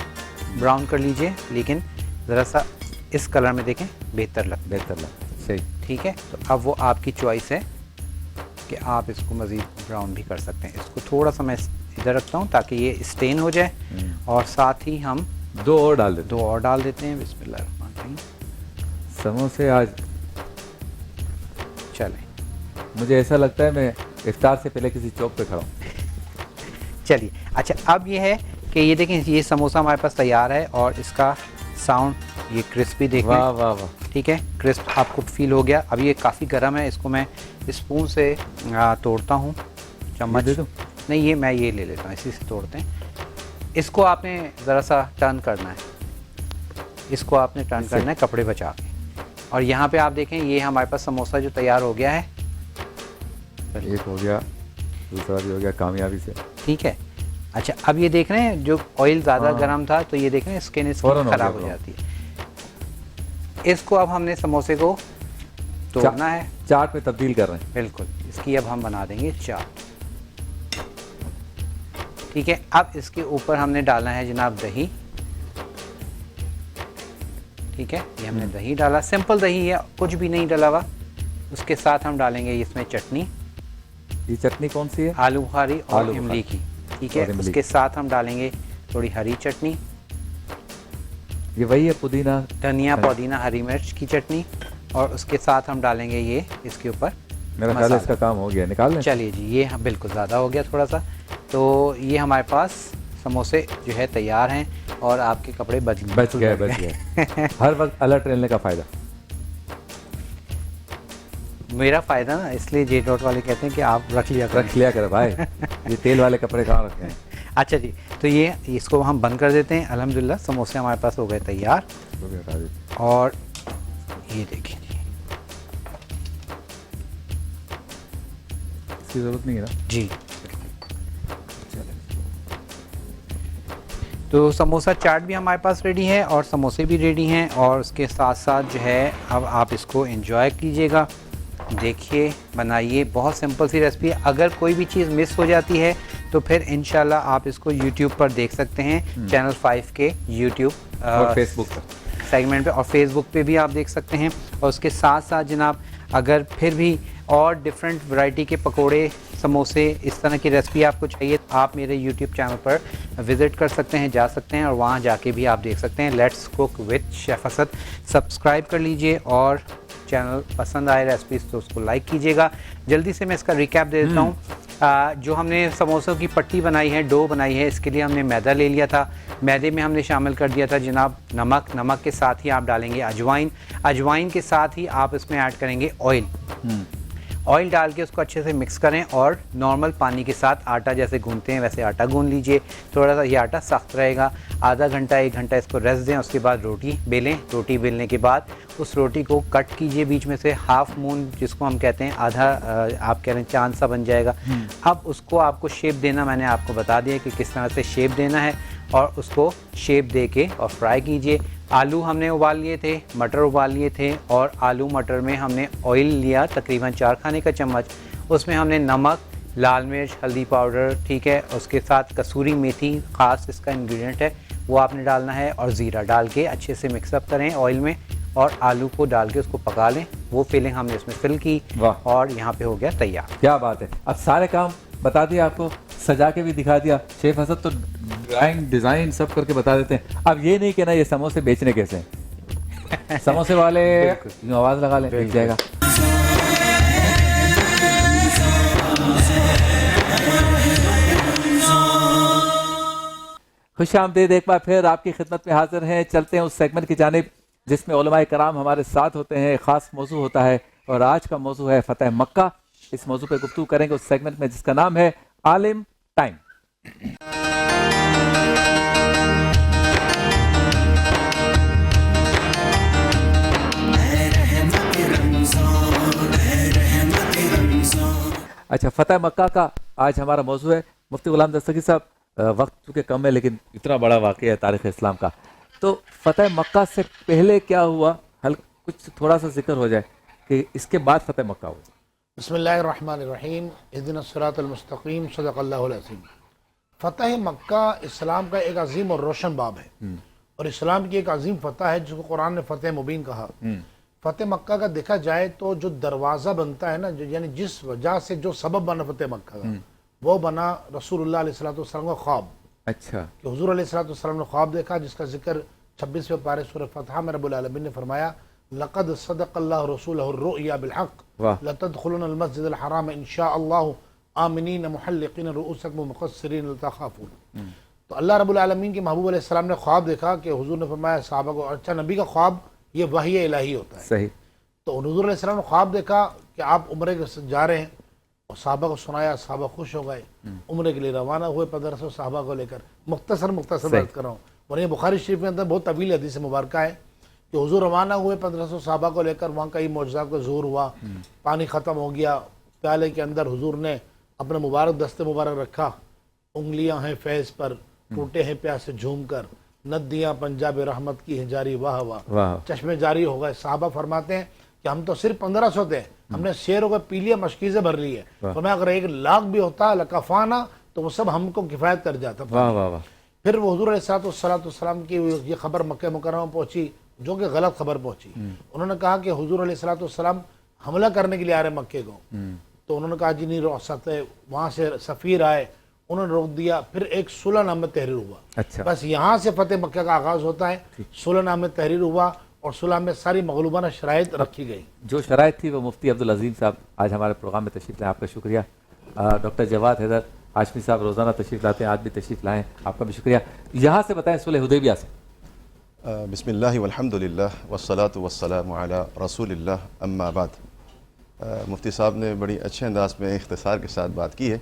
ब्राउन कर लीजिए, लेकिन ज़रा सा इस कलर में देखें बेहतर लगता है। सही, ठीक है, तो अब वो आपकी चॉइस है कि आप इसको मज़ीद ब्राउन भी कर सकते हैं। इसको थोड़ा सा मैं इधर रखता हूँ ताकि ये स्टेन हो जाए, और साथ ही हम 2 और डाल देते 2 और डाल देते हैं। बिस्मिल्लाह। समोसे आज चलें, मुझे ऐसा लगता है मैं इफ्तार से पहले किसी चौक पे खड़ा हूँ। चलिए। अच्छा, अब ये है कि ये देखें, ये समोसा हमारे पास तैयार है और इसका साउंड, ये क्रिस्पी देखें। वाह वाह वाह। ठीक है, क्रिस्प आपको फील हो गया। अब ये काफ़ी गर्म है, इसको मैं स्पून से तोड़ता हूँ। चम्मच दे दूं? नहीं, ये मैं ये ले लेता हूँ, इसी से तोड़ते हैं। इसको आपने ज़रा सा टर्न करना है, इसको आपने टर्न करना है कपड़े बचा के। और यहाँ पे आप देखें, ये हमारे पास समोसा जो तैयार हो गया है। एक हो गया, दूसरा भी हो गया कामयाबी से। ठीक है। अच्छा, अब ये देख रहे हैं जो ऑयल ज़्यादा हाँ। गर्म था, तो ये देख रहे हैं स्किन फौरन हो खराब गया हो वो। जाती है। इसको अब हमने समोसे को तोड़ना है। चाट में तब्दील कर रहे हैं। बिल्कुल, इसकी अब हम बना देंगे चाट। ठीक है, अब इसके ऊपर हमने डालना है जनाब दही। ठीक है, ये हमने दही डाला, सिंपल दही है, कुछ भी नहीं डाला हुआ। उसके साथ हम डालेंगे इसमें चटनी, ये चटनी कौन सी है? आलू बुखारी और आलू इमली की। ठीक है, और इमली। उसके साथ हम डालेंगे थोड़ी हरी चटनी, ये वही है पुदीना, धनिया, हरी- पुदीना, हरी मिर्च की चटनी। और उसके साथ हम डालेंगे ये इसके ऊपर मेरा ख्याल है इसका काम हो गया, निकाल लें। चलिए जी, ये हाँ बिल्कुल ज़्यादा हो गया थोड़ा सा। तो ये हमारे पास समोसे जो है तैयार हैं और आपके कपड़े बच गए। हर वक्त अलर्ट रहने का फ़ायदा। मेरा फ़ायदा ना, इसलिए जे डॉट वाले कहते हैं कि आप रख लिया कर भाई। ये तेल वाले कपड़े कहाँ रखे हैं? अच्छा जी, तो ये इसको हम बंद कर देते हैं। अल्हम्दुलिल्लाह समोसे हमारे पास हो गए तैयार। वो भी हटा दीजिए। और ये देखिए जी, इसकी ज़रूरत नहीं है ना? जी तो समोसा चाट भी हमारे पास रेडी है और समोसे भी रेडी हैं। और उसके साथ साथ जो है, अब आप इसको एंजॉय कीजिएगा, देखिए, बनाइए। बहुत सिंपल सी रेसिपी है। अगर कोई भी चीज़ मिस हो जाती है तो फिर इंशाल्लाह आप इसको YouTube पर देख सकते हैं, चैनल 5 के YouTube और फेसबुक पर सेगमेंट पे, और फेसबुक पे भी आप देख सकते हैं। और उसके साथ साथ जनाब, अगर फिर भी और डिफरेंट वैरायटी के पकोड़े, समोसे, इस तरह की रेसिपी आपको चाहिए, आप मेरे YouTube चैनल पर विज़िट कर सकते हैं, जा सकते हैं और वहाँ जाके भी आप देख सकते हैं। Let's cook with chef Asad subscribe कर लीजिए और चैनल पसंद आए रेसिपीज़ तो उसको लाइक कीजिएगा। जल्दी से मैं इसका रिकैप दे देता हूँ। जो हमने समोसों की पट्टी बनाई है, डो बनाई है, इसके लिए हमने मैदा ले लिया था। मैदे में हमने शामिल कर दिया था जनाब नमक। नमक के साथ ही आप डालेंगे अजवाइन। अजवाइन के साथ ही आप इसमें ऐड करेंगे ऑयल। ऑयल डाल के उसको अच्छे से मिक्स करें और नॉर्मल पानी के साथ आटा जैसे गूंथते हैं वैसे आटा गूंथ लीजिए। थोड़ा सा ये आटा सख्त रहेगा। आधा घंटा 1 घंटा इसको रेस्ट दें। उसके बाद रोटी बेलें। रोटी बेलने के बाद उस रोटी को कट कीजिए बीच में से, हाफ मून जिसको हम कहते हैं, आधा आप कह रहे हैं चांद सा बन जाएगा। अब उसको आपको शेप देना, मैंने आपको बता दिया कि किस तरह से शेप देना है और उसको शेप दे के और फ्राई कीजिए। आलू हमने उबाल लिए थे, मटर उबाल लिए थे और आलू मटर में हमने ऑयल लिया तकरीबन 4 खाने का चम्मच। उसमें हमने नमक, लाल मिर्च, हल्दी पाउडर, ठीक है, उसके साथ कसूरी मेथी, ख़ास इसका इंग्रेडिएंट है, वो आपने डालना है और ज़ीरा डाल के अच्छे से मिक्सअप करें ऑयल में और आलू को डाल के उसको पका लें। वो फिलिंग हमने इसमें फिल की और यहाँ पे हो गया तैयार। क्या बात है। अब सारे काम बता दिया आपको, सजा के भी दिखा दिया। शेफ असद तो ड्राइंग डिज़ाइन सब करके बता देते हैं। अब ये नहीं कहना ये समोसे बेचने कैसे हैं। समोसे वाले यूं आवाज़ लगा लें, बिक जाएगा। खुशामदीद, एक बार फिर आपकी खिदमत में हाजिर हैं। चलते हैं उस सेगमेंट की जानिब जिसमें उलमाए कराम हमारे साथ होते हैं। ख़ास मौजू होता है और आज का मौजू है फ़तेह मक्का। इस मौजू पे गुफ्तगू करेंगे उस सेगमेंट में जिसका नाम है आलिम टाइम। अच्छा, फ़तेह मक्का का आज हमारा मौजू है। मुफ्ती गुलाम दस्तगीर साहब, वक्त चूँकि कम है लेकिन इतना बड़ा वाक़या है तारीख़ इस्लाम का, तो फ़तेह मक्का से पहले क्या हुआ, कुछ थोड़ा सा जिक्र हो जाए कि इसके बाद फ़तेह मक्का हुआ। बिस्मिल्लाहिर्रहमानिर्रहीम, इहदिनस सिरातल मुस्तकीम, सदक़ल्लाहुल अज़ीम। फ़तेह मक्का इस्लाम का एक अजीम और रोशन बाब है और इस्लाम की एक अजीम फ़तह है जिसको कुरान ने फ़तेह मुबीन कहा। फ़तेह मक्का का देखा जाए तो जो दरवाज़ा बनता है ना, जो यानी जिस वजह से जो सबब बना फ़तेह मक्का का, वो बना रसूलुल्लाह अलैहि सल्लल्लाहु अलैहि वसल्लम का ख्वाब। अच्छा, कि हुजूर अलैहिस्सलाम ने ख्वाब देखा जिसका जिक्र 26वें पारे सूरह फतह में रब्बुल आलमीन ने फरमाया लक़द सदक़ल्लाहु रसूलहु रुया बिल हक़ वाह, लतदखुलुनल मस्जिदल हराम इंशाअल्लाहु आमिनीन मुहल्लिकीन रुऊसकुम मुक़स्सिरीन ला तख़ाफ़ून। तो अल्लाह रब्बुल आलमीन के महबूब अलैहिस्सलाम ने ख्वाब देखा कि हुजूर ने फरमाया सहाबा को, अच्छा नबी का ख्वाब ये वही इलाही होता है। सही, तो हुजूर अलैहिस्सलाम ने ख्वाब देखा कि आप उम्रे के जा रहे हैं और सहाबा को सुनाया, सहाबा खुश हो गए, उम्रे के लिए रवाना हुए 1500 सहाबा को लेकर। मुख्तसर बात कर रहा हूँ, और ये बुखारी शरीफ में अंदर बहुत तवील हदीस मुबारक है कि हुजूर रवाना हुए 1500 सहाबा को लेकर, वहाँ कई मौजज़ात का ज़ुहूर हुआ, पानी ख़त्म हो गया, प्याले के अंदर हुजूर ने अपना मुबारक दस्ते मुबारक रखा, उंगलियां हैं फैज़ पर, टूटे हैं प्यास से झूम कर, नदियाँ पंजाब रहमत की हैं जारी वाह वाह, चश्मे जारी हो गए। साहबा फरमाते हैं कि हम तो सिर्फ 1500 थे, हमने शेरों को पी लिया, मशकीज़ें भर ली है, तो मैं अगर 1 लाख भी होता लकफ़ाना तो वो सब हमको किफ़ायत कर जाता। वाह वाह वाह। फिर वो हुजूर अलैहिस्सलाम की ये खबर मक्के मुकर्रमा में पहुंची, जो कि गलत खबर पहुंची। उन्होंने कहा कि हुजूर अलैहिस्सलाम हमला करने के लिए आ रहे मक्के को, तो उन्होंने कहा जी नहीं रोक सकते। वहाँ से सफ़ीर आए, उन्होंने रोक दिया। फिर एक सुलहनामा तहरीर हुआ। अच्छा, बस यहाँ से फतेह मक्का का आगाज़ होता है। सुलहनामा तहरीर हुआ और सुलह में सारी मगलूबाना शराइत रखी गई। जो शराइत थी वो मुफ्ती अब्दुल अजीम साहब आज हमारे प्रोग्राम में तशरीफ़ लाए, आपका शुक्रिया। डॉक्टर जवाद हैदर हाशमी साहब रोज़ाना तशरीफ़ लाते हैं, आज भी तशरीफ़ लाएँ, आपका भी शुक्रिया। यहाँ से बताएं सुलह हुदैबिया से। बिस्मिल्लाहि वल्हम्दुलिल्लाह वस्सलातु वस्सलामु अला रसूलिल्लाह अम्मा बाद। मुफ्ती साहब ने बड़ी अच्छे अंदाज में इख्तिसार के साथ बात की है।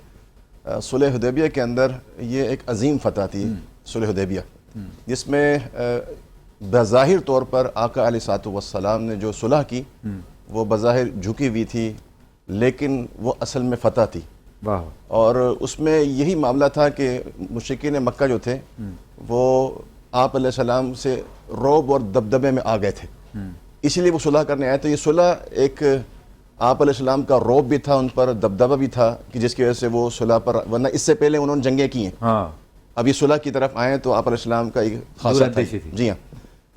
सुलह हुदैबिया के अंदर ये एक अजीम फ़तह थी सुलह हुदैबिया, जिसमें बज़ाहिर तौर पर आका अलैहिस्सलातु वस्सलाम ने जो सुलह की वो बज़ाहिर झुकी हुई थी, लेकिन वो असल में फ़तह थी। वाह। और उसमें यही मामला था कि मुशरिकीन मक्का जो थे वो आप अलैहिस्सलाम से रौब और दबदबे में आ गए थे, इसीलिए वो सुलह करने आए। तो ये सुलह एक आप अलैहिस्सलाम का रौब भी था, उन पर दबदबा भी था कि जिसकी वजह से वो सुलह पर, वरना इससे पहले उन्होंने जंगें की हैं। हाँ, अब ये सुलह की तरफ आए तो आप अलैहिस्सलाम का एक खासा था। जी हाँ,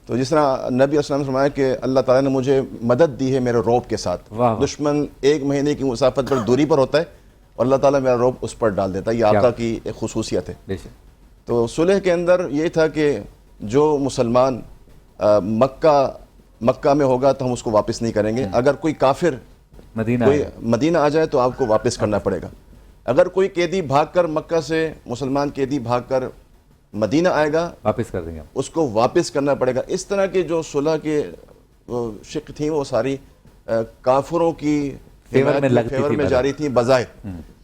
तो जिस तरह नबी अस्सलाम ने फरमाया कि अल्लाह ताला ने मुझे मदद दी है मेरे रौब के साथ। दुश्मन 1 महीने की मुसाफत पर दूरी पर होता है और अल्लाह ताला मेरा रौब उस पर डाल देता है। ये आका की एक खुसूसियत है। तो सुलह के अंदर ये था कि जो मुसलमान मक्का में होगा तो हम उसको वापस नहीं करेंगे। अगर कोई काफिर मदीना आ जाए तो आपको वापस करना पड़ेगा। अगर कोई कैदी भागकर मक्का से, मुसलमान कैदी भागकर मदीना आएगा, वापस कर देंगे, उसको वापस करना पड़ेगा। इस तरह के जो सुलह के शिक थी वो सारी काफिरों की फेवर में जारी थी बज़ाहिर।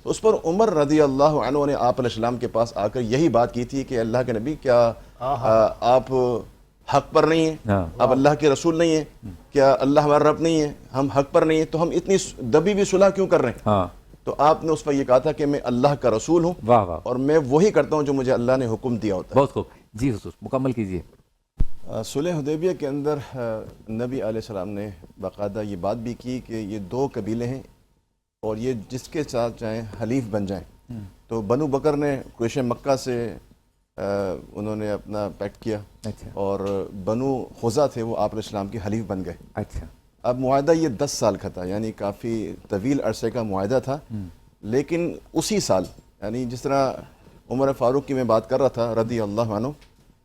तो उस पर उमर रज़ी अल्लाह अन्हु ने आप अलैहिस्सलाम के पास आकर यही बात की थी कि अल्लाह के नबी, क्या आप हक पर नहीं है? आप अल्लाह के रसूल नहीं है? क्या अल्लाह हमारा रब नहीं है? हम हक पर नहीं है, तो हम इतनी दबी हुई सुलह क्यों कर रहे हैं? तो आपने उस पर यह कहा था कि मैं अल्लाह का रसूल हूँ और मैं वही करता हूँ जो मुझे अल्लाह ने हुक्म दिया होता है। बहुत खूब जी, हुजूर मुकम्मल कीजिए। सुलह हुदैबिया के अंदर नबी अलैहिस्सलाम ने बाकायदा ये बात भी की कि ये 2 कबीले हैं और ये जिसके साथ चाहें हलीफ बन जाएं। तो बनु बकर ने कुरैश मक्का से उन्होंने अपना पैक्ट किया। अच्छा। और बनु खुज़ा थे वो आप अलैहिस्सलाम के हलीफ बन गए। अच्छा। अब मुआहदा ये 10 साल का था, यानी काफ़ी तवील अरसे का मुआहदा था। लेकिन उसी साल, यानी जिस तरह उमर फ़ारूक की मैं बात कर रहा था रज़ी अल्लाह अन्हु,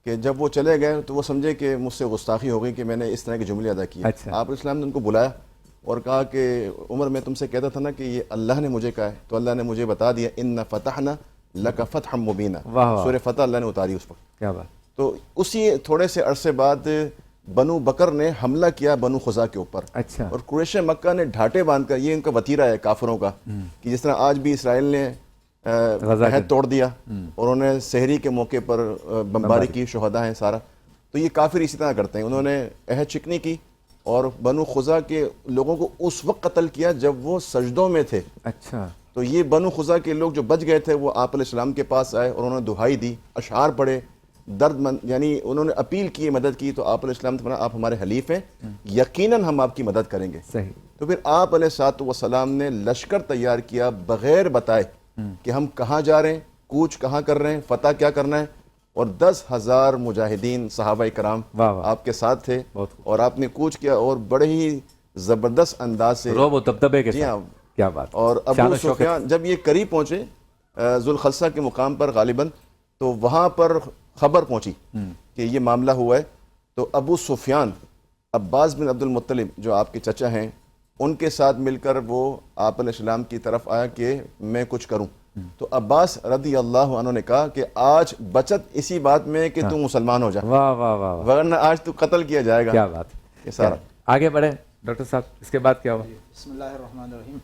कि जब वो चले गए तो वो समझे कि मुझसे गुस्ताखी हो गई कि मैंने इस तरह के जुमले अदा किए। अच्छा। आप अलैहिस्सलाम ने उनको बुलाया और कहा कि उमर, मैं तुमसे कहता था ना कि ये अल्लाह ने मुझे कहा है, तो अल्लाह ने मुझे बता दिया, इन्ना फ़तहना लका फ़तहम मुबीना। सूरह फ़तह अल्लाह ने उतारी उस पर। क्या बात। तो उसी थोड़े से अरसे बाद बनु बकर ने हमला किया बनु खुज़ा के ऊपर। अच्छा। और कुरैश मक्का ने ढाटे बांधकर, ये इनका वतीरा है काफिरों का, कि जिस तरह आज भी इसराइल ने अहद तोड़ दिया और उन्होंने सहरी के मौके पर बमबारी की, शुहदा हैं सारा, तो ये काफिर इसी तरह करते हैं। उन्होंने अहद चिकनी की और बनु खुज़ा के लोगों को उस वक्त कत्ल किया जब वो सजदों में थे। अच्छा। तो ये बनु खुज़ा के लोग जो बच गए थे वो आप अलैहिस्सलाम के पास आए और उन्होंने दुहाई दी, अशआर पढ़े, दर्दमंद, यानी उन्होंने अपील की, मदद की। तो आप अलैहिस्सलाम ने, आप हमारे हलीफ हैं, यकीनन हम आपकी मदद करेंगे। सही। तो फिर आप अलैहिस्सलाम ने लश्कर तैयार किया बगैर बताए कि हम कहाँ जा रहे हैं, कूच कहाँ कर रहे हैं, फतह क्या करना है, और 10,000 मुजाहिदीन सहाबा कराम आपके साथ थे और आपने कूच किया और बड़े ही जबरदस्त अंदाज से दबदबे के साथ। क्या बात। और अबू सुफियान जब ये करीब पहुंचे जुल्खलसा के मुकाम पर, गालिबन तो वहाँ पर खबर पहुँची कि ये मामला हुआ है। तो अबू सुफियान अब्बास बिन अब्दुल मुत्तलिब जो आपके चचा हैं, उनके साथ मिलकर वो आप अलैहिस्सलाम की तरफ आया कि मैं कुछ करूं। तो अब्बास रदी अल्लाह अन्हु ने कहा कि आज बचत इसी बात में कि तू मुसलमान हो जा, वाह वाह वाह वाह, वरना आज तू कत्ल किया जाएगा। क्या बात है। ये सारा आगे बढ़े डॉक्टर साहब, इसके बाद क्या हुआ? बिस्मिल्लाहिर्रहमानिर्रहीम।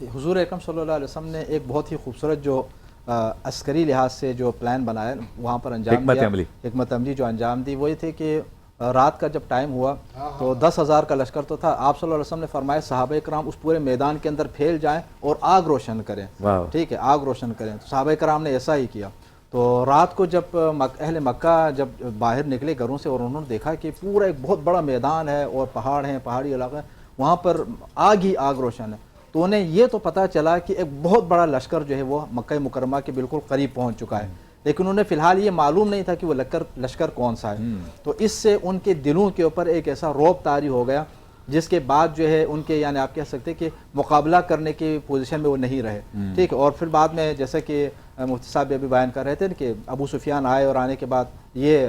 हुजूर अकरम सल्लल्लाहु अलैहि वसल्लम ने एक बहुत ही खूबसूरत जो अस्करी लिहाज से जो प्लान बनाया वहाँ पर अंजाम दिया, हिकमत अमली जो अंजाम दी वो ये थे कि रात का जब टाइम हुआ तो 10,000 का लश्कर तो था। आप सल्लल्लाहु अलैहि वसल्लम ने फरमाया सहाबा कराम उस पूरे मैदान के अंदर फैल जाएं और आग रोशन करें। ठीक है, आग रोशन करें। तो सहाबा कराम ने ऐसा ही किया। तो रात को जब अहले मक्का जब बाहर निकले घरों से और उन्होंने देखा कि पूरा एक बहुत बड़ा मैदान है और पहाड़ हैं, पहाड़ी इलाका है, वहाँ पर आग ही आग रोशन है। तो उन्हें ये तो पता चला कि एक बहुत बड़ा लश्कर जो है वो मक्का मुकरमा के बिल्कुल करीब पहुँच चुका है, लेकिन उन्हें फिलहाल ये मालूम नहीं था कि वो लश्कर कौन सा है। तो इससे उनके दिलों के ऊपर एक ऐसा रौब तारी हो गया जिसके बाद जो है उनके यानी आप कह सकते हैं कि मुकाबला करने की पोजीशन में वो नहीं रहे। ठीक है, और फिर बाद में जैसे कि मुफ्ती साहब अभी बयान कर रहे थे कि अबू सुफियान आए और आने के बाद ये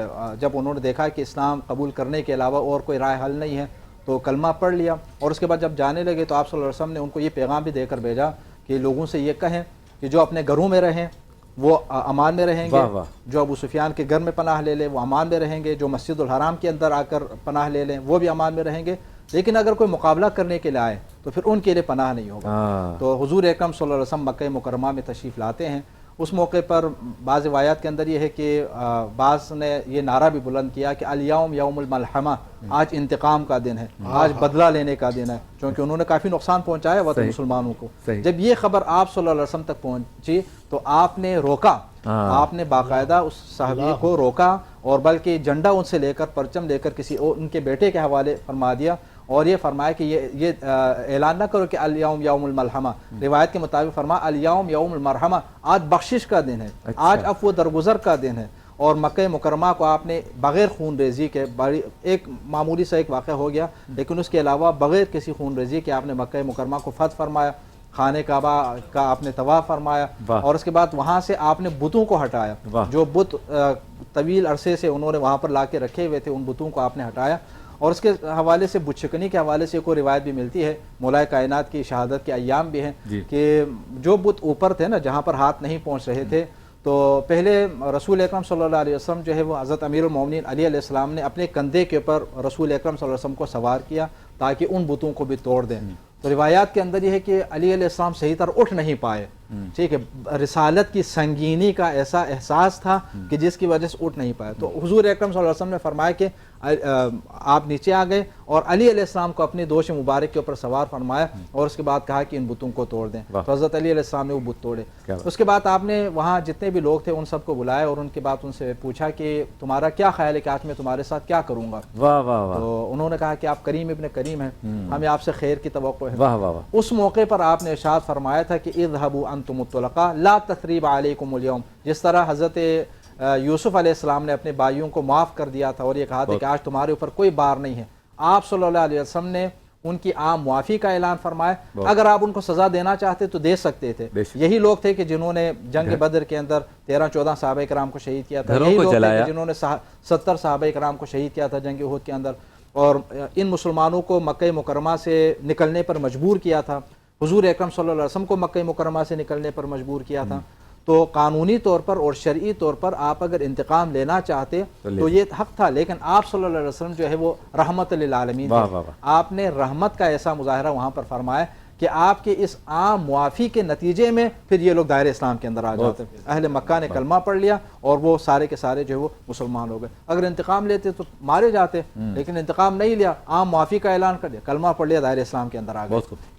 जब उन्होंने देखा कि इस्लाम कबूल करने के अलावा और कोई राय हल नहीं है तो कलमा पढ़ लिया। और उसके बाद जब जाने लगे तो आप सल्लल्लाहु अलैहि वसल्लम ने उनको ये पैगाम भी देकर भेजा कि लोगों से ये कहें कि जो अपने घरों में रहें वो अमान में रहेंगे, जो अबू सुफियान के घर में पनाह ले लें वो अमान में रहेंगे, जो मस्जिदुल हराम के अंदर आकर पनाह ले लें वो भी अमान में रहेंगे, लेकिन अगर कोई मुकाबला करने के लिए आए तो फिर उनके लिए पनाह नहीं होगा। तो हुजूर अकरम सल्लल्लाहु अलैहि वसल्लम मक्का मुकरमा में तशरीफ़ लाते हैं। उस मौके पर बाज़ रिवायात के अंदर ये है कि बाज़ ने ये नारा भी बुलंद किया कि अल-यौम यौमुल मलहमा, आज इंतकाम का दिन है, आज बदला लेने का दिन है, क्योंकि उन्होंने काफ़ी नुकसान पहुंचाया हुआ था मुसलमानों को। जब ये खबर आप सल्लल्लाहु अलैहि वसल्लम तक पहुंची तो आपने रोका, आपने बाकायदा उस साहबी को रोका और बल्कि झंडा उनसे लेकर परचम लेकर किसी उनके बेटे के हवाले फरमा दिया और ये फरमाया कि ये ऐलान ना करो कि अल-यौम यौमुल मलहमा, रिवायत के मुताबिक फरमा अल-यौम यौमुल मरहमा, आज बख्शिश का दिन है, आज अफ़्व दरगुजर का दिन है। और मक्का मुकरमा को आपने बग़ैर खून रेजी के, बड़ी एक मामूली सा एक वाक़या हो गया, लेकिन उसके अलावा बग़ैर किसी खून रेजी के आपने मक्का मुकरमा को फतह फरमाया, खाने काबा का आपने तवाफ़ फरमाया और उसके बाद वहाँ से आपने बुतों को हटाया, जो बुत तवील अरसे से उन्होंने वहाँ पर ला के रखे हुए थे उन बुतों को आपने हटाया। और उसके हवाले से बुतशकनी के हवाले से कोई रिवायत भी मिलती है, मौलाए कायनात की शहादत के अय्याम भी हैं कि जो बुत ऊपर थे ना, जहाँ पर हाथ नहीं पहुँच रहे थे, तो पहले रसूल अकरम सल्लल्लाहु अलैहि वसल्लम जो है वो हज़रत अमीरुल मोमिनीन अली अलैहिस्सलाम ने अपने कंधे के ऊपर रसूल अकरम सल्लल्लाहु अलैहि वसल्लम को सवार किया ताकि उन बुतों को भी तोड़ दें। तो रिवायात के अंदर यह है कि अली अलैहिस्सलाम सही तरह उठ नहीं पाए। ठीक है, रिसालत की संगीनी का ऐसा एहसास था कि जिसकी वजह से उठ नहीं पाए। तो हुजूर अकरम सल्लल्लाहु अलैहि वसल्लम ने फरमाया कि आप नीचे आ गए और अली अलैहिस्सलाम को अपने दोष मुबारक के ऊपर सवार फरमाया और उसके बाद कहा कि इन बुतों को तोड़ दें। तो हज़रत अली अलैहिस्सलाम ने वो बुत तोड़े। उसके बाद आपने वहाँ जितने भी लोग थे उन सबको बुलाया और उनके बाद उनसे पूछा कि तुम्हारा क्या ख्याल है कि आज मैं तुम्हारे साथ क्या करूँगा। तो उन्होंने कहा कि आप करीम इब्न करीम हैं, हमें आपसे खैर की तवक्को है। उस मौके पर आपने इरशाद फरमाया था कि इज़हबू अंतुम तुलका ला तसरीब अलैकुमुल यौम, जिस तरह हज़रत यूसुफ अलैहिस्सलाम ने अपने भाइयों को माफ़ कर दिया था और ये कहा था कि आज तुम्हारे ऊपर कोई बार नहीं है, आप सल्लल्लाहु अलैहि वसल्लम ने उनकी आम मुआफ़ी का ऐलान फरमाया। अगर आप उनको सज़ा देना चाहते तो दे सकते थे। यही लोग थे कि जिन्होंने जंग बदर के अंदर 13-14 सहाबा कराम को शहीद किया था, यही लोग थे कि जिन्होंने 70 सहाबा कराम को शहीद किया था जंग उहद के अंदर और इन मुसलमानों को मक्का मुकरमा से निकलने पर मजबूर किया था। हुजूर अकरम सल्लल्लाहु अलैहि वसल्लम को मक्का मुकरमा से निकलने पर मजबूर किया था। तो कानूनी तौर पर और शरई तौर पर आप अगर इंतकाम लेना चाहते तो ये हक था, लेकिन आप सल्लल्लाहु अलैहि वसल्लम जो है वो रहमत लिल आलमीन थे। आपने रहमत का ऐसा मुजाहरा वहाँ पर फरमाया कि आपके इस आम मुआफ़ी के नतीजे में फिर ये लोग दायरे इस्लाम के अंदर आ जाते। अहले मक्का ने कलमा पढ़ लिया और वो सारे के सारे जो है वो मुसलमान हो गए। अगर इंतकाम लेते तो मारे जाते, लेकिन इंतकाम नहीं लिया, आम मुआफ़ी का ऐलान कर दिया, कलमा पढ़ लिया, दायरे इस्लाम के अंदर आ गए।